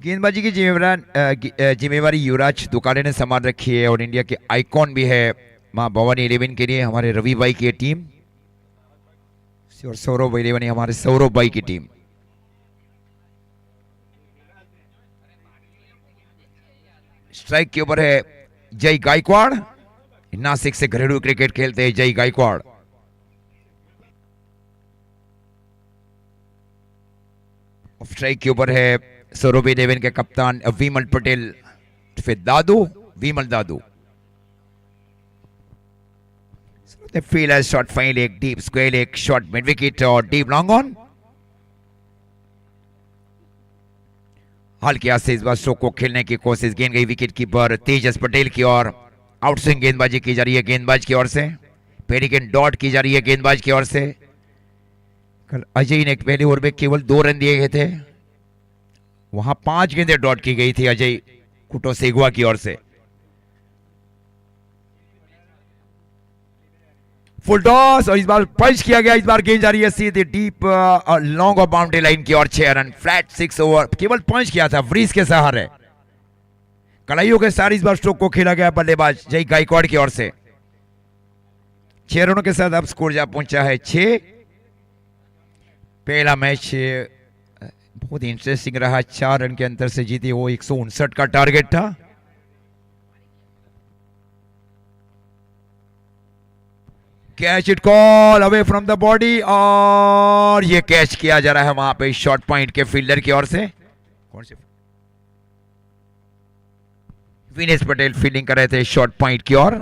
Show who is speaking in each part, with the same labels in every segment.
Speaker 1: गेंदबाजी की जिम्मेवारी युवराज दुकाले ने संभाल रखी है और इंडिया के आइकॉन भी है मां भवानी 11 के लिए हमारे रवि भाई की टीम और सौरभ 11 हमारे सौरभ भाई की टीम। स्ट्राइक के ऊपर है जय गायकवाड़। नासिक से घरेलू क्रिकेट खेलते हैं जय गायकवाड़। स्ट्राइक के ऊपर है सौरभ 11 के कप्तान विमल पटेल फिर दादू विमल दादू। The fielder shot fine leg, deep square leg, short mid wicket और deep long on। हल्के हाथ से इस बार स्ट्रोक को खेलने की कोशिश, गेंद गई विकेट कीपर तेजस पटेल की ओर। आउटस्विंग गेंदबाजी की जा रही है गेंदबाज की ओर से। पहली गेंद डॉट की जा रही है गेंदबाज की ओर से। कल अजय ने पहले ओवर में केवल 2 रन दिए गए थे, वहां 5 गेंदें डॉट की गई थी अजय कुटोसेगुआ की ओर से। फुल टॉस और इस बार पंच किया गया। इस बार गेंद जा रही है सीधे डीप लॉन्ग और बाउंड्री लाइन की ओर। 6 रन फ्लैट 6 ओवर केवल पंच किया था ब्रीज के सहारे। कड़ाइयों के साथ इस बार स्ट्रोक को खेला गया बल्लेबाज जय गायकवाड़ की ओर से। 6 रनों के साथ अब स्कोर जा पहुंचा है 6। पहला मैच बहुत इंटरेस्टिंग रहा, 4 रन के अंतर से जीती, वो 159 का टारगेट था। Catch it call away from the body और ये कैच किया जा रहा है वहां पे शॉर्ट पॉइंट के फील्डर की ओर से। कौन से विनेश पटेल फील्डिंग कर रहे थे शॉर्ट पॉइंट की ओर।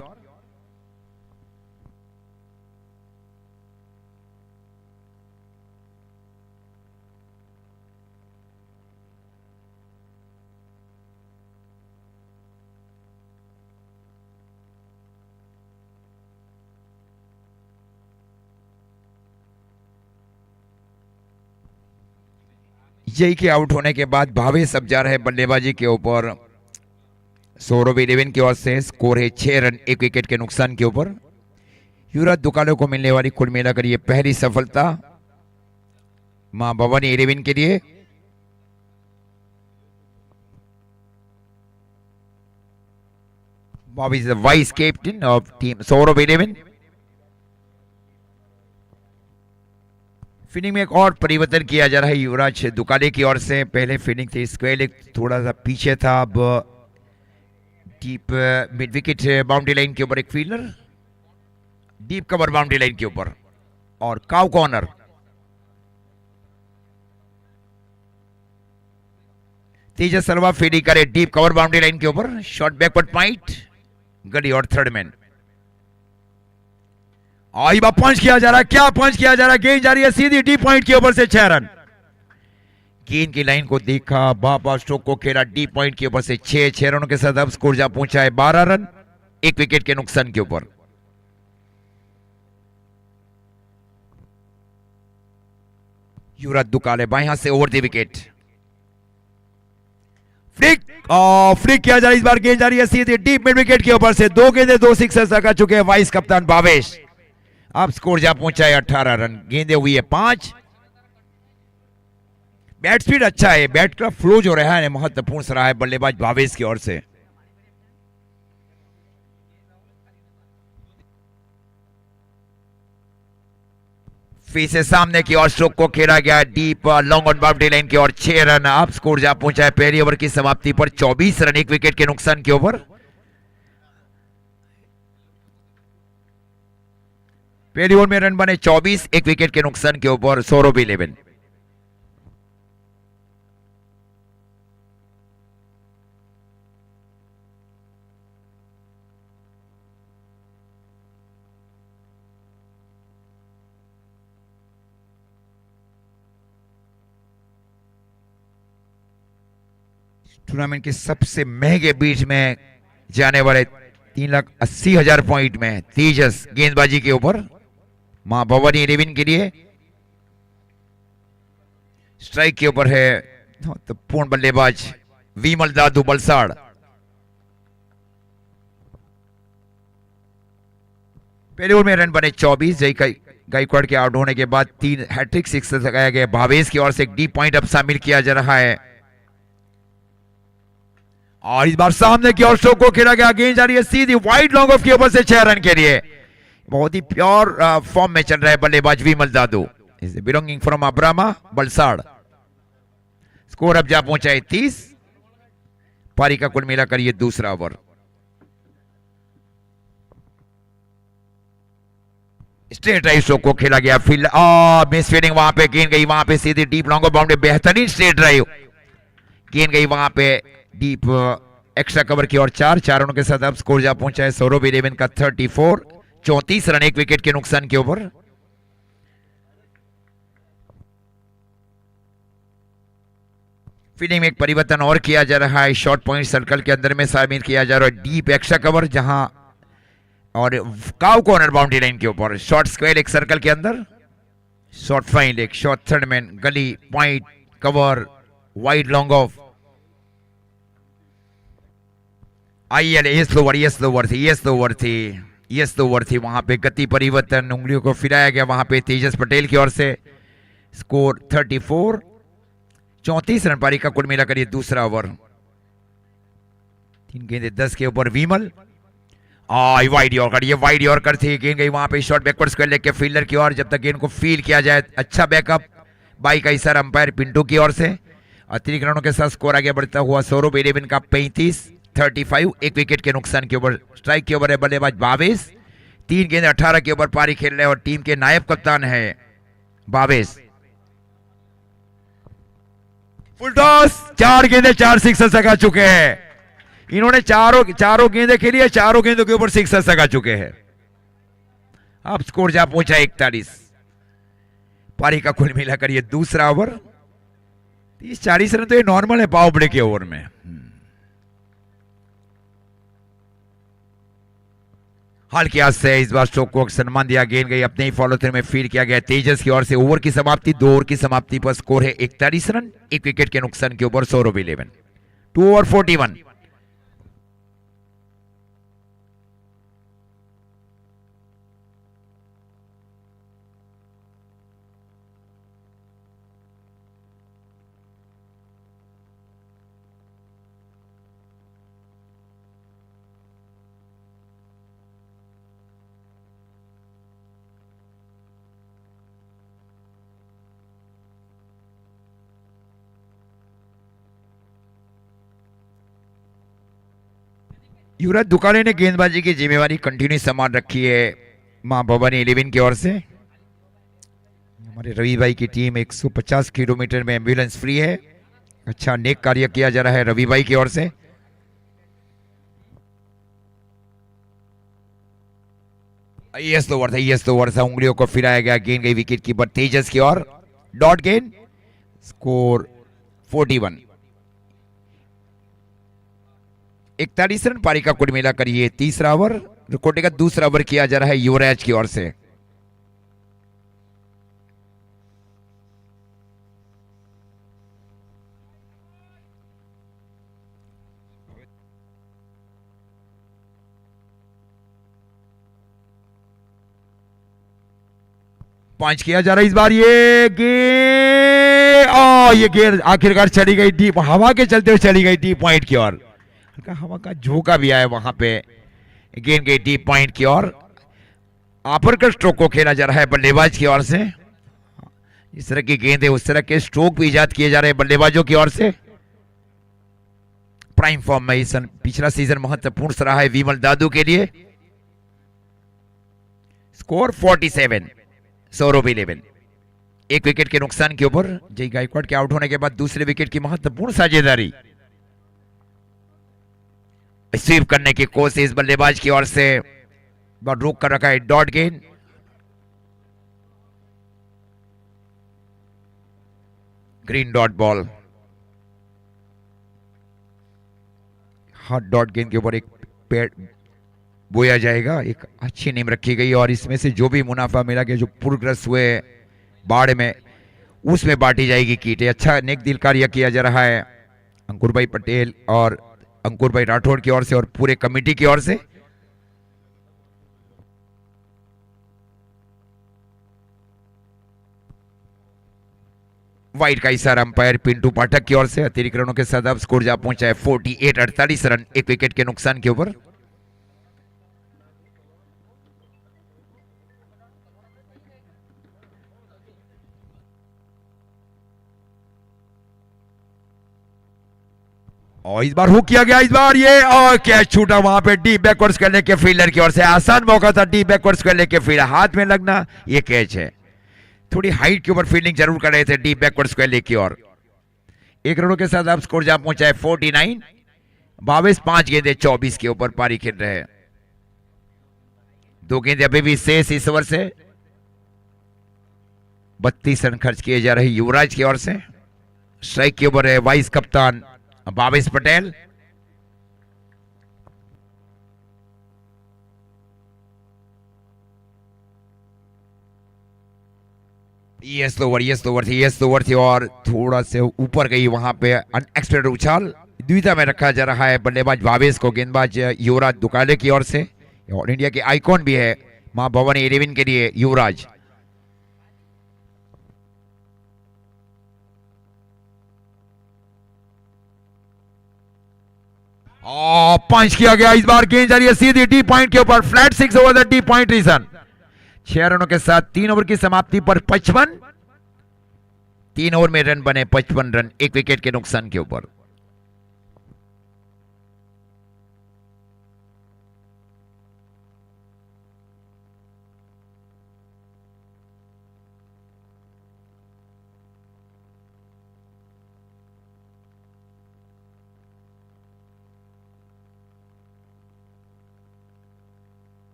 Speaker 1: जय के आउट होने के बाद भावेश अब जा रहे बल्लेबाजी के ऊपर। सौरभ 11 की ओर से स्कोर है 6 रन 1 विकेट के नुकसान के ऊपर। युवराज दुकाले को मिलने वाली कुल मिलाकर ये पहली सफलता मां भवानी 11 के लिए। Bobby is the vice captain of team Saurabh 11। Fielding में एक और परिवर्तन किया जा रहा है युवराज दुकाले की ओर से। पहले फील्डिंग थी स्क्वायर लेग, थोड़ा सा पीछे था, अब deep mid wicket boundary line के ऊपर एक fielder, deep cover boundary line के ऊपर और काउ कॉर्नर। तेजस सर्वा फील्डिंग करे डीप कवर बाउंड्री लाइन के ऊपर, शॉर्ट बैकवर्ड पॉइंट गली और थर्ड मैन। आई बार पंच किया जा रहा है, क्या पंच किया जा रहा है, गेंद जा रही है सीधी डीप पॉइंट के ऊपर से 6 रन। गेंद की लाइन को देखा, बाबा स्ट्रोक को खेला डीप पॉइंट के ऊपर से 6 रनों के साथ अब स्कोर जा पहुंचा है 12 रन 1 विकेट के नुकसान के ऊपर। युवराज दुकाले बाएं हाथ से over the wicket, flick flick किया जा रहा है। इस बार गेंद जा रही है सीधी डीप मिड विकेट के ऊपर से। 2 गेंदें 2 सिक्सर्स लगा चुके हैं वाइस कप्तान भावेश। अब स्कोर जा पहुंचा है 18 रन, गेंदे हुई है 5। बैट स्पीड अच्छा है, बैट का फ्लो जो रहा है महत्वपूर्ण रहा है बल्लेबाज भावेश की ओर से। फिर से सामने की ओर स्ट्रोक को खेला गया deep long on boundary line की ओर। 6 रन अब स्कोर जा पहुंचा है पहली ओवर की समाप्ति पर 24 रन 1 विकेट के नुकसान के ऊपर। पहली ओवर में रन बने 24 1 विकेट के नुकसान के ऊपर सौरभ 11। टूर्नामेंट के सबसे महंगे बीच में जाने वाले 3,80,000 पॉइंट में तेजस गेंदबाजी के ऊपर मां भवानी 11 के लिए। स्ट्राइक के ऊपर है तो पूर्ण बल्लेबाज विमल दादू बलसाड़। पहले ओवर में रन बने 24। जय गायकवाड़ के आउट होने के बाद 3 हैट्रिक सिक्स लगाया गया भावेश की ओर से। एक डीप पॉइंट अब शामिल किया जा रहा है और इस बार सामने की ओर स्ट्रोक को खेला गया, गेंद जा रही है सीधी वाइड लॉन्ग ऑफ के ऊपर से 6 रन के लिए। बहुत ही प्योर फॉर्म में चल रहा है बल्लेबाज Vimal Dadu, belonging from Abrama Valsad. Score अब जा पहुंचा है 30। पारी का कुल मिलाकर ये दूसरा ओवर। स्ट्रेट ड्राइव स्ट्रोक को खेला गया, फील्ड मिस फील्डिंग, वहां पे गेंद गई वहां पे सीधी डीप लॉन्ग ऑफ बाउंड्री, बेहतरीन स्ट्रेट ड्राइव, गेंद गई वहां पे डीप एक्स्ट्रा कवर की और 4 रनों के साथ अब स्कोर जा पहुंचा है सौरभ 11 का 34, 34 रन 1 विकेट के नुकसान के ऊपर। फील्डिंग में एक परिवर्तन और किया जा रहा है, शॉर्ट पॉइंट सर्कल के अंदर में शामिल किया जा रहा है डीप एक्स्ट्रा कवर, जहां और काउ कॉर्नर बाउंड्री लाइन के ऊपर शॉर्ट स्क्वायर एक सर्कल के अंदर, शॉर्ट फाइंड एक शॉर्ट थर्ड मैन गली point cover wide long off. IL ये स्लोवर थी वहां पे गति परिवर्तन, उंगलियों को फिराया गया वहां पे तेजस पटेल की ओर से। स्कोर 34, 34 रन पारी का कुल मिलाकर ये दूसरा ओवर। 3 गेंदे 10 के ऊपर विमल, वाइड यॉर्कर, ये वाइड यॉर्कर थी, गेंद गई वहां पे शॉर्ट बैकवर्ड स्क्वायर लेग के फील्डर की ओर, जब तक गेंद को फील किया जाए। अच्छा बैकअप बाई का इशारा अंपायर पिंटू की ओर से। अतिरिक्त रनों के साथ स्कोर आगे बढ़ता हुआ सौरभ 11 का 35, 35 1 विकेट के नुकसान के ऊपर। स्ट्राइक के ओवर है बल्लेबाज 22, 3 गेंद 18 के ऊपर पारी खेल रहे हैं और टीम के नायब कप्तान है 22। फुल टॉस, 4 गेंदे 4 सिक्सर लगा चुके हैं इन्होंने, चारों गेंदें खेली है, चारों गेंदों के ऊपर सिक्सर लगा चुके हैं। अब स्कोर जा पहुंचा 41। पारी का कुल मिलाकर ये दूसरा ओवर। 30-40 रन तो ये नॉर्मल है पावर प्ले के ओवर में। हल्के हाथ से इस बार स्ट्रोक को सम्मान दिया, गेंद गई अपने ही फॉलो थ्रू में फील्ड किया गया तेजस की ओर से। ओवर की समाप्ति 2 ओवर की समाप्ति पर स्कोर है 41 रन 1 विकेट के नुकसान के ऊपर सौरभ 11, 2 ओवर 41। युवराज दुकाने ने गेंदबाजी की जिम्मेवारी कंटिन्यू संभाल रखी है मां भवानी 11 की ओर से। हमारे रवि भाई की टीम 150 किलोमीटर में एम्बुलेंस फ्री है। अच्छा नेक कार्य किया जा रहा है रवि भाई की ओर से। यस ओवर था, उंगलियों को फिराया गया, गेंद गई विकेट कीपर तेजस की ओर, डॉट गेंद, स्कोर 41, 41 रन पारी का कुल मिलाकर ये तीसरा ओवर। कोटे का दूसरा ओवर किया जा रहा है युवराज की ओर से। पंच किया जा रहा है इस बार, ये गेंद आखिरकार चली गई डीप, हवा के चलते हुए चली गई डीप पॉइंट की ओर। हल्का हवा का झोंका भी आया वहां पे, गेंद गई डीप पॉइंट की ओर। अपर का स्ट्रोक को खेला जा रहा है बल्लेबाज की ओर से। इस तरह की गेंद है उस तरह के स्ट्रोक भी इजाद किए जा रहे हैं बल्लेबाजों की ओर से। प्राइम फॉर्म में इस पिछला सीजन महत्वपूर्ण रहा है विमल दादू के लिए। स्कोर 47, सौरभ 11, 1 विकेट के नुकसान के ऊपर। जय गायकवाड़ के आउट होने के बाद दूसरे विकेट की महत्वपूर्ण साझेदारी। स्वीप करने की कोशिश बल्लेबाज की ओर से, रोक कर रखा है, डॉट गेंद, green dot ball. Hot dot गेंद के ऊपर एक पेड़ बोया जाएगा, एक अच्छी नींव रखी गई और इसमें से जो भी मुनाफा मिला गया, जो पूरग्रस्त हुए बाढ़ में, उसमें बांटी जाएगी कीटें। अच्छा नेक दिल कार्य किया जा रहा है अंकुर भाई पटेल और अंकुर भाई राठौड़ की ओर से और पूरे कमेटी की ओर से। वाइड का इशारा अंपायर पिंटू पाठक की ओर से। अतिरिक्त रनों के साथ अब स्कोर जा पहुंचा है 48-48 रन, एक विकेट के नुकसान के ऊपर। और इस बार हुक किया गया, इस बार ये और कैच छूटा वहां पे डीप बैकवर्ड्स करने के फील्डर की ओर से। आसान मौका था डीप बैकवर्ड्स करने के फील्डर, हाथ में लगना ये कैच है। थोड़ी हाइट के ऊपर फील्डिंग जरूर कर रहे थे डीप बैकवर्ड्स करने की ओर। एक रनों के साथ अब स्कोर जा पहुंचा है 49। 22 गेंदे 24 के ऊपर पारी खेल रहे हैं। 2 गेंदे अभी भी शेष इस ओवर से। 32 रन खर्च किए जा रहे युवराज की ओर से। स्ट्राइक के ऊपर है वाइस कप्तान भावेश पटेल। यस ओवर थी और थोड़ा से ऊपर गई वहां पे अनएक्सपेक्टेड उछाल। द्विधा में रखा जा रहा है बल्लेबाज भावेश को, गेंदबाज युवराज दुकाले की ओर से। और इंडिया के आइकॉन भी है मां भवानी 11 के लिए युवराज। पंच किया गया, इस बार गेंद जा रही है सीधी डी पॉइंट के ऊपर। Flat 6 over the D point region. 6 रनों के साथ 3 ओवर की समाप्ति पर 55। 3 ओवर में रन बने 55 रन, एक विकेट के नुकसान के ऊपर।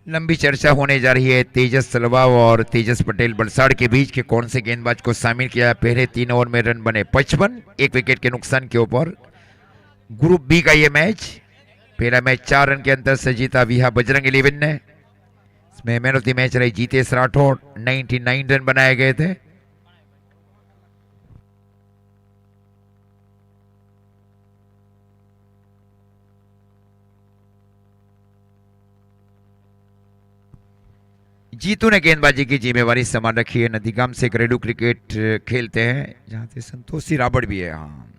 Speaker 1: लंबी चर्चा होने जा रही है तेजस सलवाव और तेजस पटेल बलसाड़ के बीच के कौन से गेंदबाज को शामिल किया। पहले 3 ओवर में रन बने 55, एक विकेट के नुकसान के ऊपर। ग्रुप बी का ये मैच, पहला मैच 4 रन के अंतर से जीता विहा बजरंग 11 ने। इसमें मैन ऑफ द मैच रही जीतेश राठौड़, 99 रन बनाए गए थे। जीतू ने गेंदबाजी की जिम्मेवारी संभाल रखी है। नदीगाम से घरेलू क्रिकेट खेलते हैं, जहां से संतोष जी राबड़ भी है। हाँ,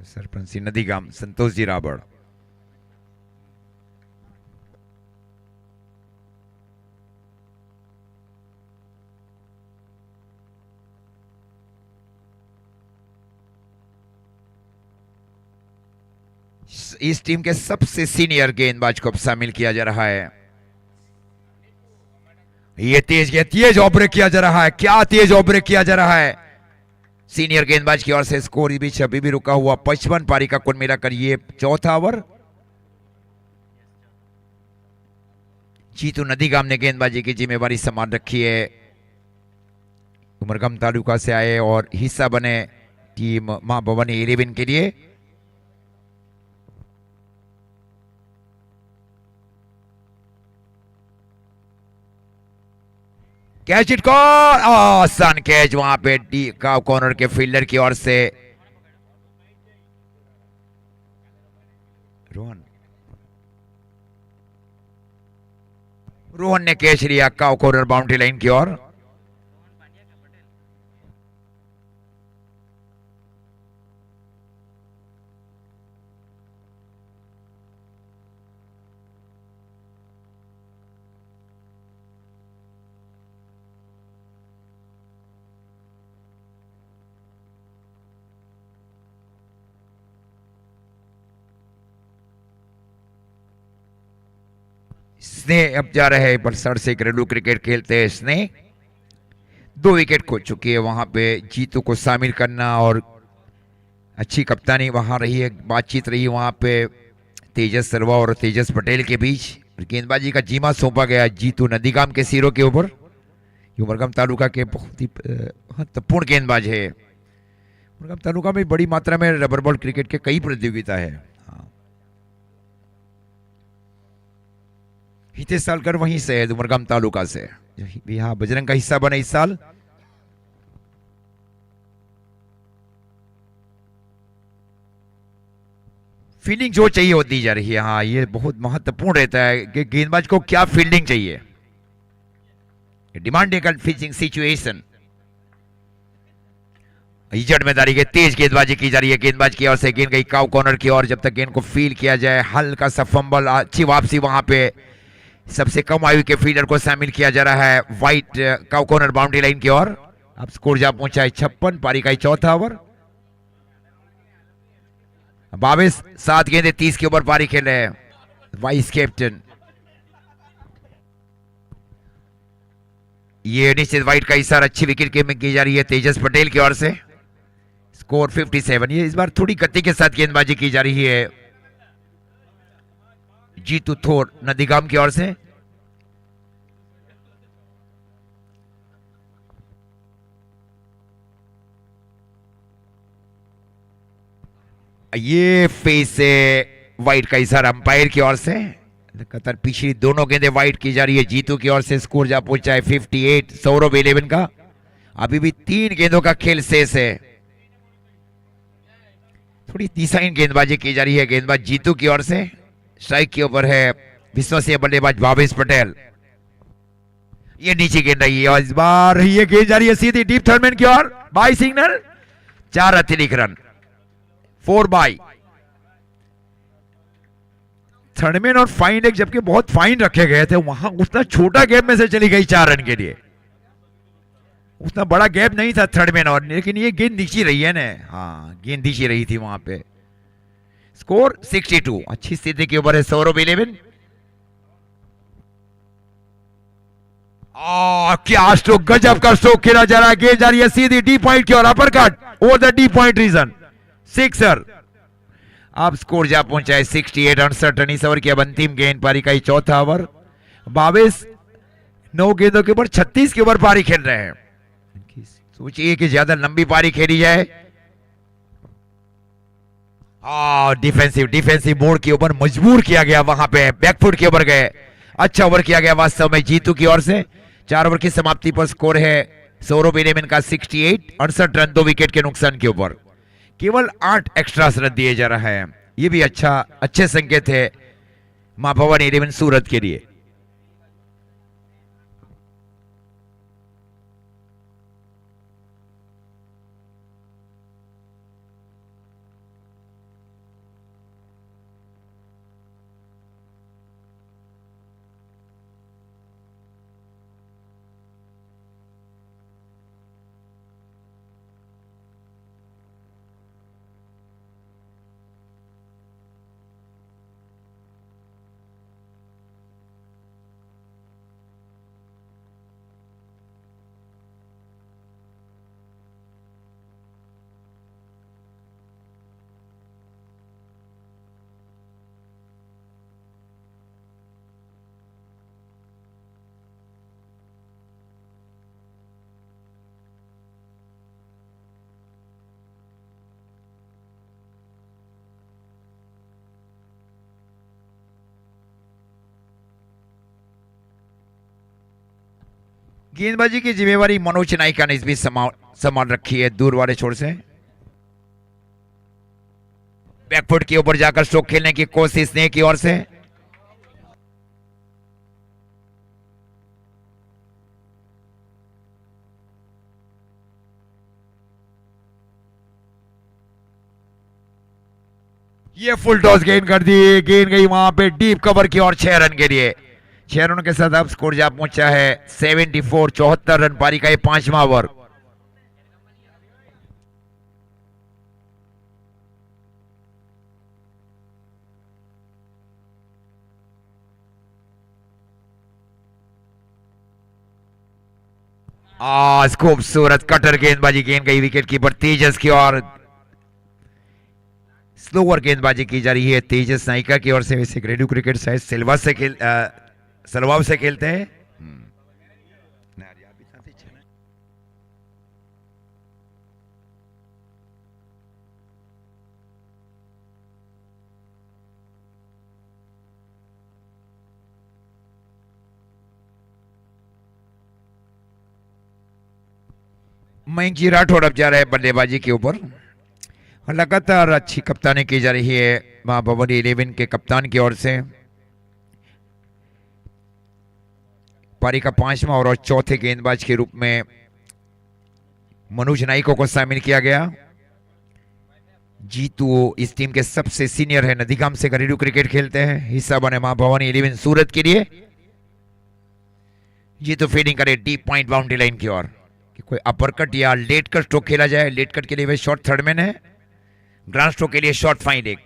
Speaker 1: सरपंच नदीगाम संतोष जी राबड़। इस टीम के सबसे सीनियर गेंदबाज को शामिल किया जा रहा है। ये तेज ऑपरेट किया जा रहा है, क्या तेज ऑपरेट किया जा रहा है सीनियर गेंदबाज की ओर से। स्कोर बीच अभी भी रुका हुआ 55 पारी का कुल मिलाकर ये चौथा ओवर। जीतू नदीगाम ने गेंदबाजी की जिम्मेवारी संभाल रखी है। उमरगाम तालुका से आए और हिस्सा बने टीम मां भवानी 11 के लिए। कैच इट कॉल, आसान कैच वहां पे डी का कॉर्नर के फील्डर की ओर से। रोहन ने कैच लिया काउ कॉर्नर बाउंड्री लाइन की ओर। स्नेह अब जा रहे हैं बलसाड़ से घरेलू क्रिकेट खेलते हैं। स्नेह 2 विकेट खो चुकी है, वहां पे जीतू को शामिल करना और अच्छी कप्तानी वहां रही है। बातचीत रही वहां पे तेजस सरवा और तेजस पटेल के बीच। गेंदबाजी का जिम्मा सौंपा गया जीतू नदीगाम के सिरों के ऊपर। उमरगाम तालुका के बहुत ही महत्वपूर्ण गेंदबाज है। उमरगाम तालुका में बड़ी मात्रा में रबर बॉल क्रिकेट के कई प्रतियोगिता है। हितेश सालकर वहीं से है, उमरगाम तालुका से, यहाँ बजरंग का हिस्सा बने इस साल। फील्डिंग जो चाहिए वो दी जा रही है। हाँ, ये बहुत महत्वपूर्ण रहता है कि गेंदबाज को क्या फील्डिंग चाहिए। Demandable pitching situation. जड़मेदारी के तेज गेंदबाजी की जा रही है गेंदबाज की ओर से। गेंद गई काउ कॉर्नर की ओर। जब तक गेंद को फील किया जाए, हल्का सा फंबल, अच्छी वापसी वहां पे। सबसे कम आयु के फील्डर को शामिल किया जा रहा है white cow corner boundary line की ओर। अब स्कोर जा पहुंचा है 56। पारी का 4था ओवर। 22 7 गेंदे 30 के ऊपर पारी खेल रहे हैं वाइस कैप्टन। ये निश्चित वाइट का इशारा। अच्छी विकेट कीपिंग की जा रही है तेजस पटेल की ओर से। स्कोर 57। ये इस बार थोड़ी गति के साथ गेंदबाजी की जा रही है जीतू थोर नदीगाम की ओर से। ये फेस से वाइट का इशारा अंपायर की ओर से। लगातार पिछली दोनों गेंदें वाइट की जा रही है जीतू की ओर से। स्कोर जा पहुंचा है 58 सौरभ 11 का। अभी भी 3 गेंदों का खेल शेष है। थोड़ी दिशाहीन गेंदबाजी की जा रही है गेंदबाज जीतू की ओर से। स्ट्राइक के ऊपर है विश्वसनीय बल्लेबाज भावेश पटेल। ये नीचे गेंद रही है और इस बार ये गेंद जा रही है सीधी डीप थर्डमैन की ओर। By signal. 4 अतिरिक्त रन 4 बाई। थर्डमैन और फाइन एक जबकि बहुत फाइन रखे गए थे, वहां उतना छोटा गैप में से चली गई 4 रन के लिए। उतना बड़ा गैप नहीं था थर्डमैन और, लेकिन ये गेंद नीचे रही है ना। हाँ, गेंद नीचे रही थी वहां पे। स्कोर 62। अच्छी स्थिति के ऊपर है सौरभ 11। क्या स्ट्रोक, गजब का स्ट्रोक खेला जा रहा है। गेंद जा रही है सीधी डी पॉइंट की ओर। Upper cut over the D point region, sixer. अब स्कोर जा पहुंचा है 68। 68 रन इस ओवर की अब अंतिम गेंद। पारी का 4था ओवर। 22 9 गेंदों के ऊपर 36 के ऊपर पारी खेल रहे हैं। सोचिए कि ज्यादा लंबी पारी खेली जाए। डिफेंसिव मोड के ऊपर मजबूर किया गया, वहां पे बैकफुट के ऊपर गए। अच्छा ओवर किया गया वास्तव में जीतू की ओर से। 4 ओवर की समाप्ति पर स्कोर है सौरभ 11 का 68। 68 रन 2 विकेट के नुकसान के ऊपर। केवल 8 एक्स्ट्रा रन दिए जा रहा है। ये भी अच्छे संकेत है मां भवानी 11 सूरत के लिए। गेंदबाजी की जिम्मेवारी मनोज नायका ने इस बीच संभाल रखी है दूर वाले छोर से। बैकफुट के ऊपर जाकर स्ट्रोक खेलने की कोशिश स्नेह की ओर से। ये फुल टॉस गेंद कर दी। गेंद गई वहां पे डीप कवर की ओर 6 रन के लिए। 6 रनों के साथ अब स्कोर जा पहुंचा है 74। 74 रन पारी का 5वां ओवर। खूबसूरत कटर गेंदबाजी। गेंद गई विकेट कीपर तेजस की ओर। स्लोअर गेंदबाजी की जा रही है तेजस नायका की ओर से। वैसे घरेलू क्रिकेट शायद सलवाब से खेलते हैं। मयंक जी राठौड़ अब जा रहे हैं बल्लेबाजी के ऊपर। लगातार अच्छी कप्तानी की जा रही है मां भवानी 11 के कप्तान की ओर से। पारी का 5वां और चौथे गेंदबाज के रूप में मनोज नाइको को शामिल किया गया। जीतू इस टीम के सबसे सीनियर है, नदीगाम से घरेलू क्रिकेट खेलते हैं, हिस्सा बने मां भवानी 11 सूरत के लिए। जीतू फील्डिंग करे डीप पॉइंट बाउंड्री लाइन की ओर कि कोई अपर या लेट कट स्ट्रोक खेला जाए। लेट कट के लिए वे शॉर्ट थर्ड मैन है, ग्रांड स्ट्रोक के लिए शॉर्ट फाइन एक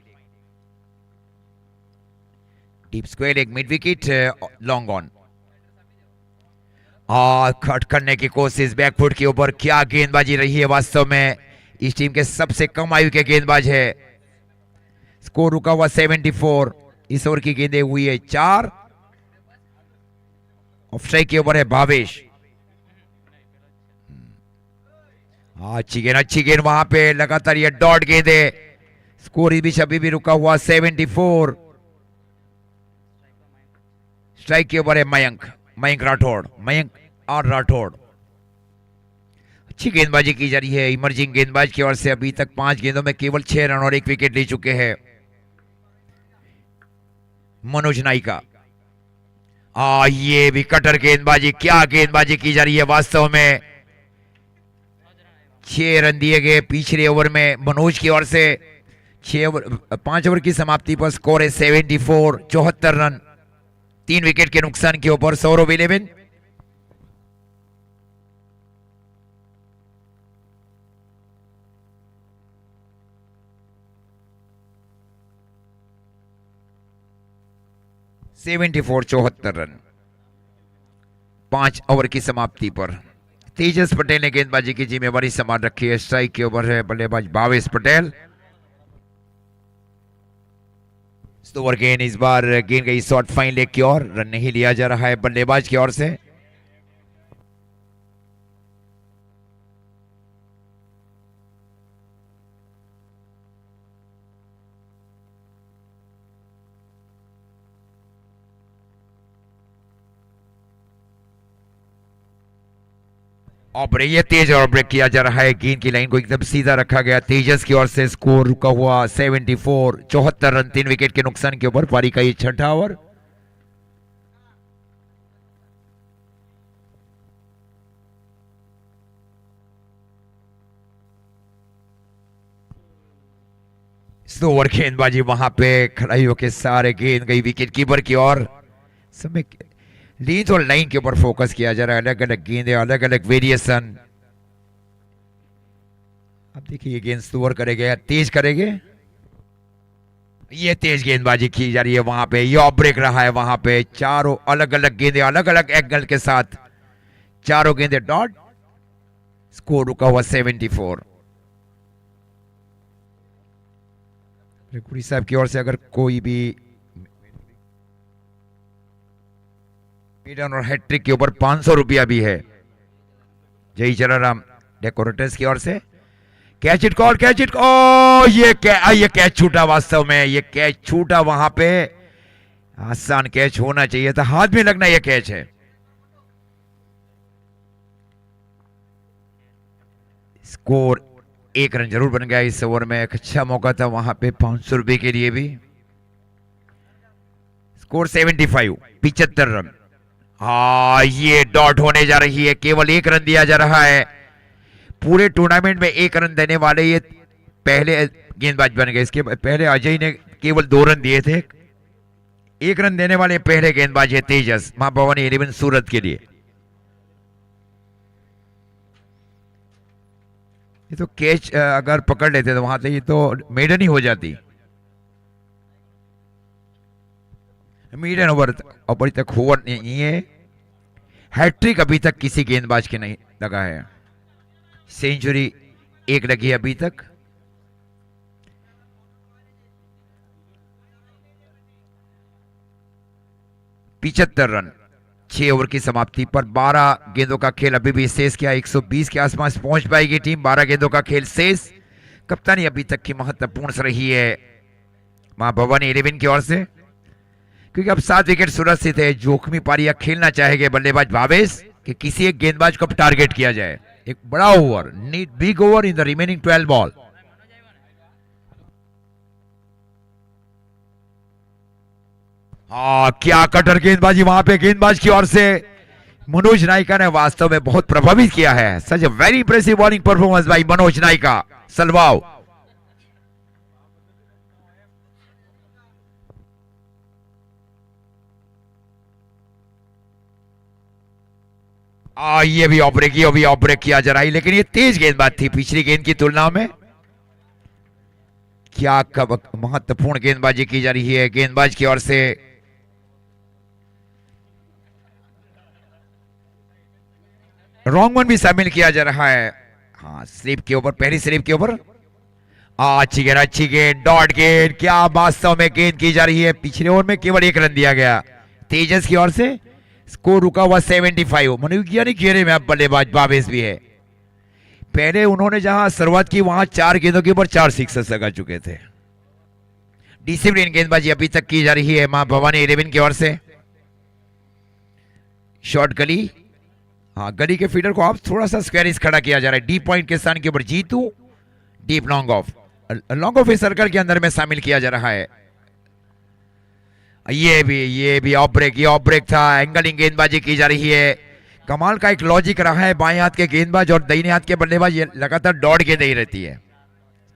Speaker 1: डीप स्क्वायर, एक mid wicket, long on. Cut करने की कोशिश बैकफुट के ऊपर, क्या गेंदबाजी रही है। वास्तव में इस टीम के सबसे कम आयु के गेंदबाज है। स्कोर रुका हुआ 74। इस ओवर की गेंदें हुई है 4। ऑफ स्ट्राइक के ऊपर है भावेश। अच्छी गेंद वहां पे, लगातार ये डॉट गेंदे। स्कोर अभी भी रुका हुआ 74। स्ट्राइक के ऊपर है मयंक राठौड़, मयंक और राठौड़। अच्छी गेंदबाजी की जा रही है इमर्जिंग गेंदबाज की ओर से। अभी तक 5 गेंदों में केवल 6 रन और 1 विकेट ले चुके हैं मनोज नाइका। ये भी कटर गेंदबाजी, क्या गेंदबाजी की जा रही है। वास्तव में 6 रन दिए गए पिछले ओवर में मनोज की ओर से। 5 ओवर की समाप्ति पर स्कोर है 74, 74 रन, 3 विकेट के नुकसान के ऊपर सौरभ 11। सेवेंटी-4, 74 रन 5 ओवर की समाप्ति पर। तेजस पटेल ने गेंदबाजी की जिम्मेवारी संभाल रखी है। स्ट्राइक के ओवर है बल्लेबाज भावेश पटेल। ओवर गेंद, इस बार गेंद गई शॉर्ट फाइन लेग की ओर, रन नहीं लिया जा रहा है बल्लेबाज की ओर से। और ये तेज और ब्रेक किया जा रहा है। गेंद की लाइन को एकदम सीधा रखा गया तेजस की ओर से। स्कोर रुका हुआ 74, 74 रन, 3 विकेट के नुकसान के ऊपर। पारी का ये 6ठा ओवर। ओवर गेंदबाजी वहां पे खड़ाई होकर सारे गेंद गई विकेट कीपर की ओर। समय लीड और लाइन के ऊपर फोकस किया जा रहा है। अलग अलग गेंदे, अलग अलग वेरिएशन। अब देखिए ये गेंद ओवर करेंगे, तेज करेंगे। ये तेज गेंदबाजी की जा रही है वहां पे। ये ब्रेक रहा है वहां पे। चारों अलग अलग गेंदे, अलग अलग एंगल के साथ चारों गेंदे डॉट। स्कोर रुका हुआ 74। रेफरी साहब की ओर से अगर कोई भी और हैट्रिक के ऊपर 500 रुपया भी है। जय जलाराम डेकोरेटर्स की ओर से। Catch it call, catch it. ये कैच छूटा। वास्तव में ये कैच छूटा वहां पे। आसान कैच होना चाहिए था, हाथ में लगना ये कैच है। स्कोर 1 रन जरूर बन गया इस ओवर में। एक अच्छा मौका था वहां पे 500 रुपए के लिए भी। Score 75, 75 run. ये डॉट होने जा रही है। केवल 1 रन दिया जा रहा है। पूरे टूर्नामेंट में 1 रन देने वाले ये पहले गेंदबाज बन गए। इसके पहले अजय ने केवल 2 रन दिए थे। 1 रन देने वाले पहले गेंदबाज है तेजस, मां भवानी 11 सूरत के लिए। ये तो कैच अगर पकड़ लेते तो वहां से ये तो मेडन ही हो जाती। मीडियम ओवर अभी तक हुआ नहीं है। हैट्रिक अभी तक किसी गेंदबाज के नहीं लगा है। सेंचुरी 1 लगी अभी तक। पिछहत्तर रन 6 ओवर की समाप्ति पर। 12 गेंदों का खेल अभी भी शेष किया। 120 के आसपास पहुंच पाएगी टीम। 12 गेंदों का खेल शेष। कप्तानी अभी तक की महत्वपूर्ण रही है मां भवानी 11 की ओर से, क्योंकि अब 7 विकेट सुरक्षित है। जोखमी पारियां खेलना चाहेंगे बल्लेबाज भावेश कि किसी एक गेंदबाज को टारगेट किया जाए। एक बड़ा over, need big over in the remaining 12 ball. क्या कटर गेंदबाजी वहां पे गेंदबाज की ओर से। मनोज नायका ने वास्तव में बहुत प्रभावित किया है। Such a very impressive bowling performance by Manoj Nayka. Salvav ये भी ऑफ ब्रेक किया जा रहा है, लेकिन ये तेज गेंदबाज थी पिछली गेंद की तुलना में। क्या कब महत्वपूर्ण गेंदबाजी की जा रही है गेंदबाज की ओर से। रॉन्ग वन भी शामिल किया जा रहा है। हाँ, स्लिप के ऊपर, पहली स्लिप के ऊपर। अच्छी गेंद, डॉट गेंद। क्या वास्तव में गेंद की जा रही है। पिछले ओवर में केवल 1 रन दिया गया तेजस की ओर से। स्कोर रुका हुआ 75। मनोविज्ञानी घेरे में अब बल्लेबाज भावेश भी है। पहले उन्होंने जहां शुरुआत की वहां 4 गेंदों के ऊपर 4 सिक्सर्स लगा चुके थे। डिसिप्लिन गेंदबाजी अभी तक की जा रही है मां भवानी 11 की ओर से। शॉर्ट गली, हाँ गली के फीडर को अब थोड़ा सा स्क्वेरिश खड़ा किया जा रहा है। डीप पॉइंट के स्थान के ऊपर जीतू, डीप लॉन्ग ऑफ इस सर्कल के अंदर में शामिल किया जा रहा है। ये भी ऑफ ब्रेक था। एंगलिंग गेंदबाजी की जा रही है। कमाल का एक लॉजिक रहा है। बाएं हाथ के गेंदबाज और दाहिने हाथ के बल्लेबाज लगातार डॉट गेंदें ही रहती है।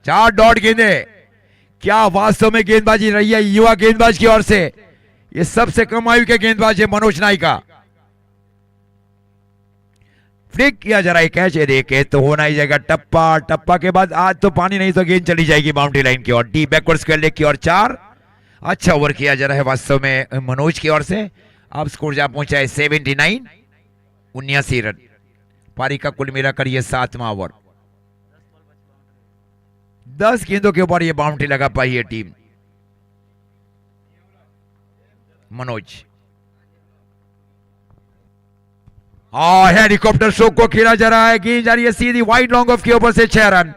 Speaker 1: 4 डॉट गेंदें। क्या वास्तव में गेंदबाजी रही है युवा गेंदबाज की ओर से। ये सबसे कम आयु के गेंदबाज है मनोज नायका। फ्लिक किया जा रहा है कैच। देखे तो होना ही जाएगा टप्पा के बाद आज तो पानी नहीं तो गेंद चली जाएगी बाउंड्री लाइन की ओर। डी बैकवर्ड स्क्वायर लेग की ओर 4। अच्छा ओवर किया जा रहा है वास्तव में मनोज की ओर से। अब स्कोर जा पहुंचा है 79, 79 रन। पारी का कुल मिलाकर ये 7वां ओवर। 10 गेंदों के ऊपर ये बाउंड्री लगा पाई है टीम मनोज। हेलीकॉप्टर शो को खेला जा रहा है। गेंद जा रही है सीधी वाइड लॉन्ग ऑफ के ऊपर से 6 रन।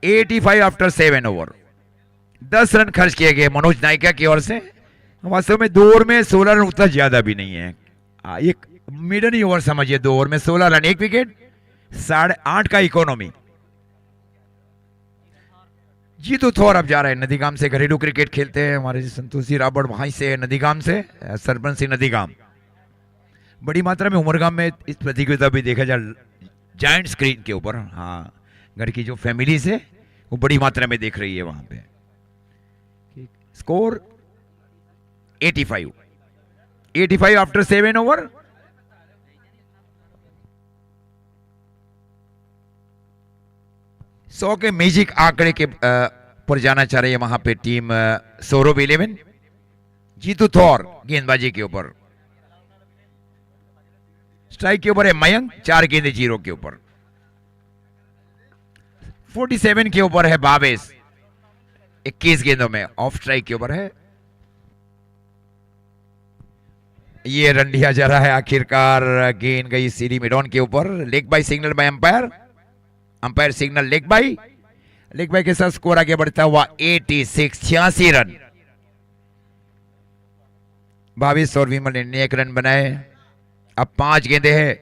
Speaker 1: 85 after 7 over. 10 रन खर्च किए गए मनोज नायका की ओर से। वास्तव में 2 ओवर में 16 रन उतना ज्यादा भी नहीं है। एक मिडन ही ओवर समझिए। 2 ओवर में 16 रन, 1 विकेट, 8.5 का इकोनॉमी। जीतू थोर अब जा रहे हैं नदीगाम से। घरेलू क्रिकेट खेलते हैं हमारे संतोषी राबड़ वहीं से नदीगाम से, सरपंच सिंह नदीगाम। बड़ी मात्रा में उमरगाम में इस प्रतियोगिता भी देखा जाए जायंट स्क्रीन के ऊपर। हाँ, घर की जो फैमिलीज है वो बड़ी मात्रा में देख रही है वहां पे। Score 85 after 7 over. सौ के मैजिक आंकड़े के पर जाना चाह रही है वहां पे टीम सौरभ 11। जीतू थौर गेंदबाजी के ऊपर। स्ट्राइक के ऊपर है मयंक, 4 गेंदे 0 के ऊपर। 47 के ऊपर है भावेश, 21 गेंदों में। ऑफ स्ट्राइक के ऊपर है। ये रन लिया जा रहा है। आखिरकार गेंद गई सीधी मिडॉन के ऊपर। Leg bye signal by umpire signal leg bye के साथ स्कोर आगे बढ़ता हुआ 86 रन। भावेश और विमल ने 1 रन बनाए। अब 5 गेंदे हैं।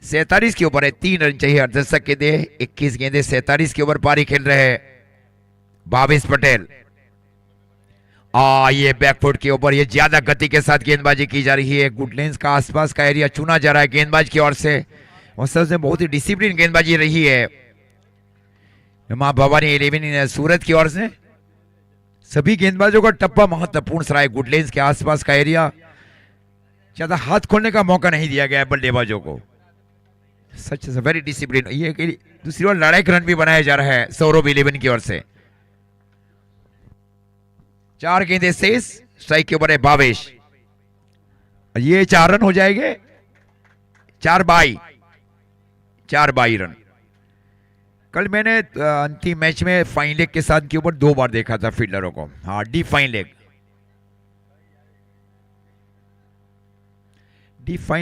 Speaker 1: सैतालीस के ऊपर है। 3 रन चाहिए अर्धशतक के दे। 21 गेंदे 47 के ऊपर पारी खेल रहे हैं भावेश पटेल। ये बैकफुट के ऊपर ये ज्यादा गति के साथ गेंदबाजी की जा रही है। गुड लेंस का आसपास का एरिया चुना जा रहा है गेंदबाज की ओर से। और सबसे बहुत ही डिसिप्लिन गेंदबाजी रही है मां भवानी 11 सूरत की ओर से। सभी गेंदबाजों का टप्पा महत्वपूर्ण रहा है। गुड लेंस के आसपास का एरिया, ज्यादा हाथ खोलने का मौका नहीं दिया गया है बल्लेबाजों को। सच वेरी डिसिप्लिन। ये दूसरी ओर लड़ाई रन भी बनाया जा रहा है सौरभ 11 की ओर से। 4 गेंदे शेष। स्ट्राइक के ऊपर है भावेश। ये 4 रन हो जाएंगे। 4 बाई रन। कल मैंने अंतिम मैच में फाइन लेग के साथ के ऊपर 2 बार देखा था फील्डरों को। हाँ, डीप फाइन लेग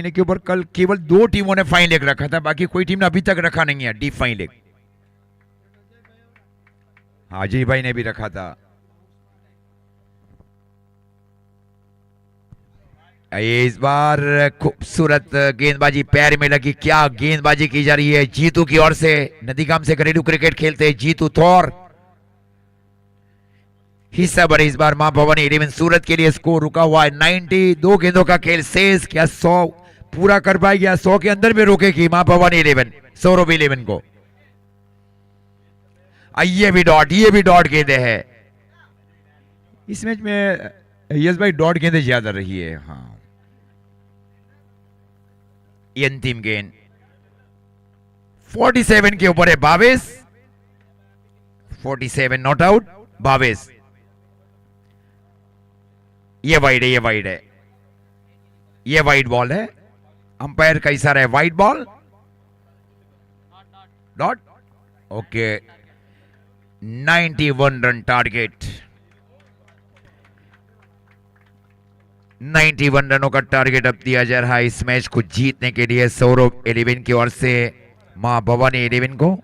Speaker 1: के ऊपर कल केवल 2 टीमों ने फाइन लेग रखा था। बाकी कोई टीम ने अभी तक रखा नहीं है डीप फाइन लेग। हाँ, अजय भाई ने भी रखा था। ये इस बार खूबसूरत गेंदबाजी पैर में लगी, क्या गेंदबाजी की जा रही है जीतू की ओर से। नदीगाम से घरेलू क्रिकेट खेलते हैं जीतू थौर, हिस्सा भरे इस बार मां भवानी 11 सूरत के लिए। स्कोर रुका हुआ है 90, 2 गेंदों का खेल शेष, क्या 100 पूरा कर पाएगी या 100 के अंदर में रोकेगी मां भवानी 11 सौरभ 11 को। ये भी डॉट गेंदे है इस मैच में। यस भाई डॉट गेंदे ज्यादा रही है। हाँ ये अंतिम गेंद 47 के ऊपर है 22, 47 नॉट आउट 22। ये वाइड है, ये वाइड है, ये वाइड बॉल है। अंपायर का इशारा है wide ball, dot. Okay 91 run target, 91 रनों का टारगेट अब दिया जा रहा है इस मैच को जीतने के लिए सौरभ 11 की ओर से मां भवानी 11 को।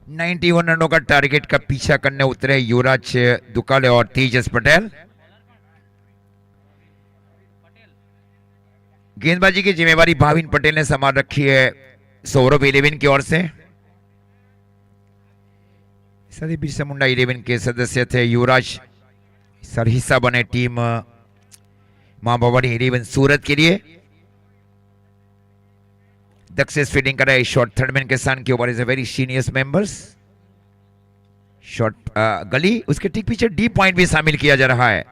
Speaker 1: 91 रनों का टारगेट का पीछा करने उतरे युवराज दुकाले और तेजस पटेल। गेंदबाजी की जिम्मेवारी भाविन पटेल ने संभाल रखी है सौरभ 11 की ओर से। सदी बिरसा मुंडा 11 के सदस्य थे युवराज, सर हिस्सा बने टीम मां भवानी 11 सूरत के लिए। दक्षेश फील्डिंग कर रहे शॉर्ट थर्ड मैन के स्थान के ऊपर is a very senior members. Short गली, उसके ठीक पीछे डी पॉइंट भी शामिल किया जा रहा है।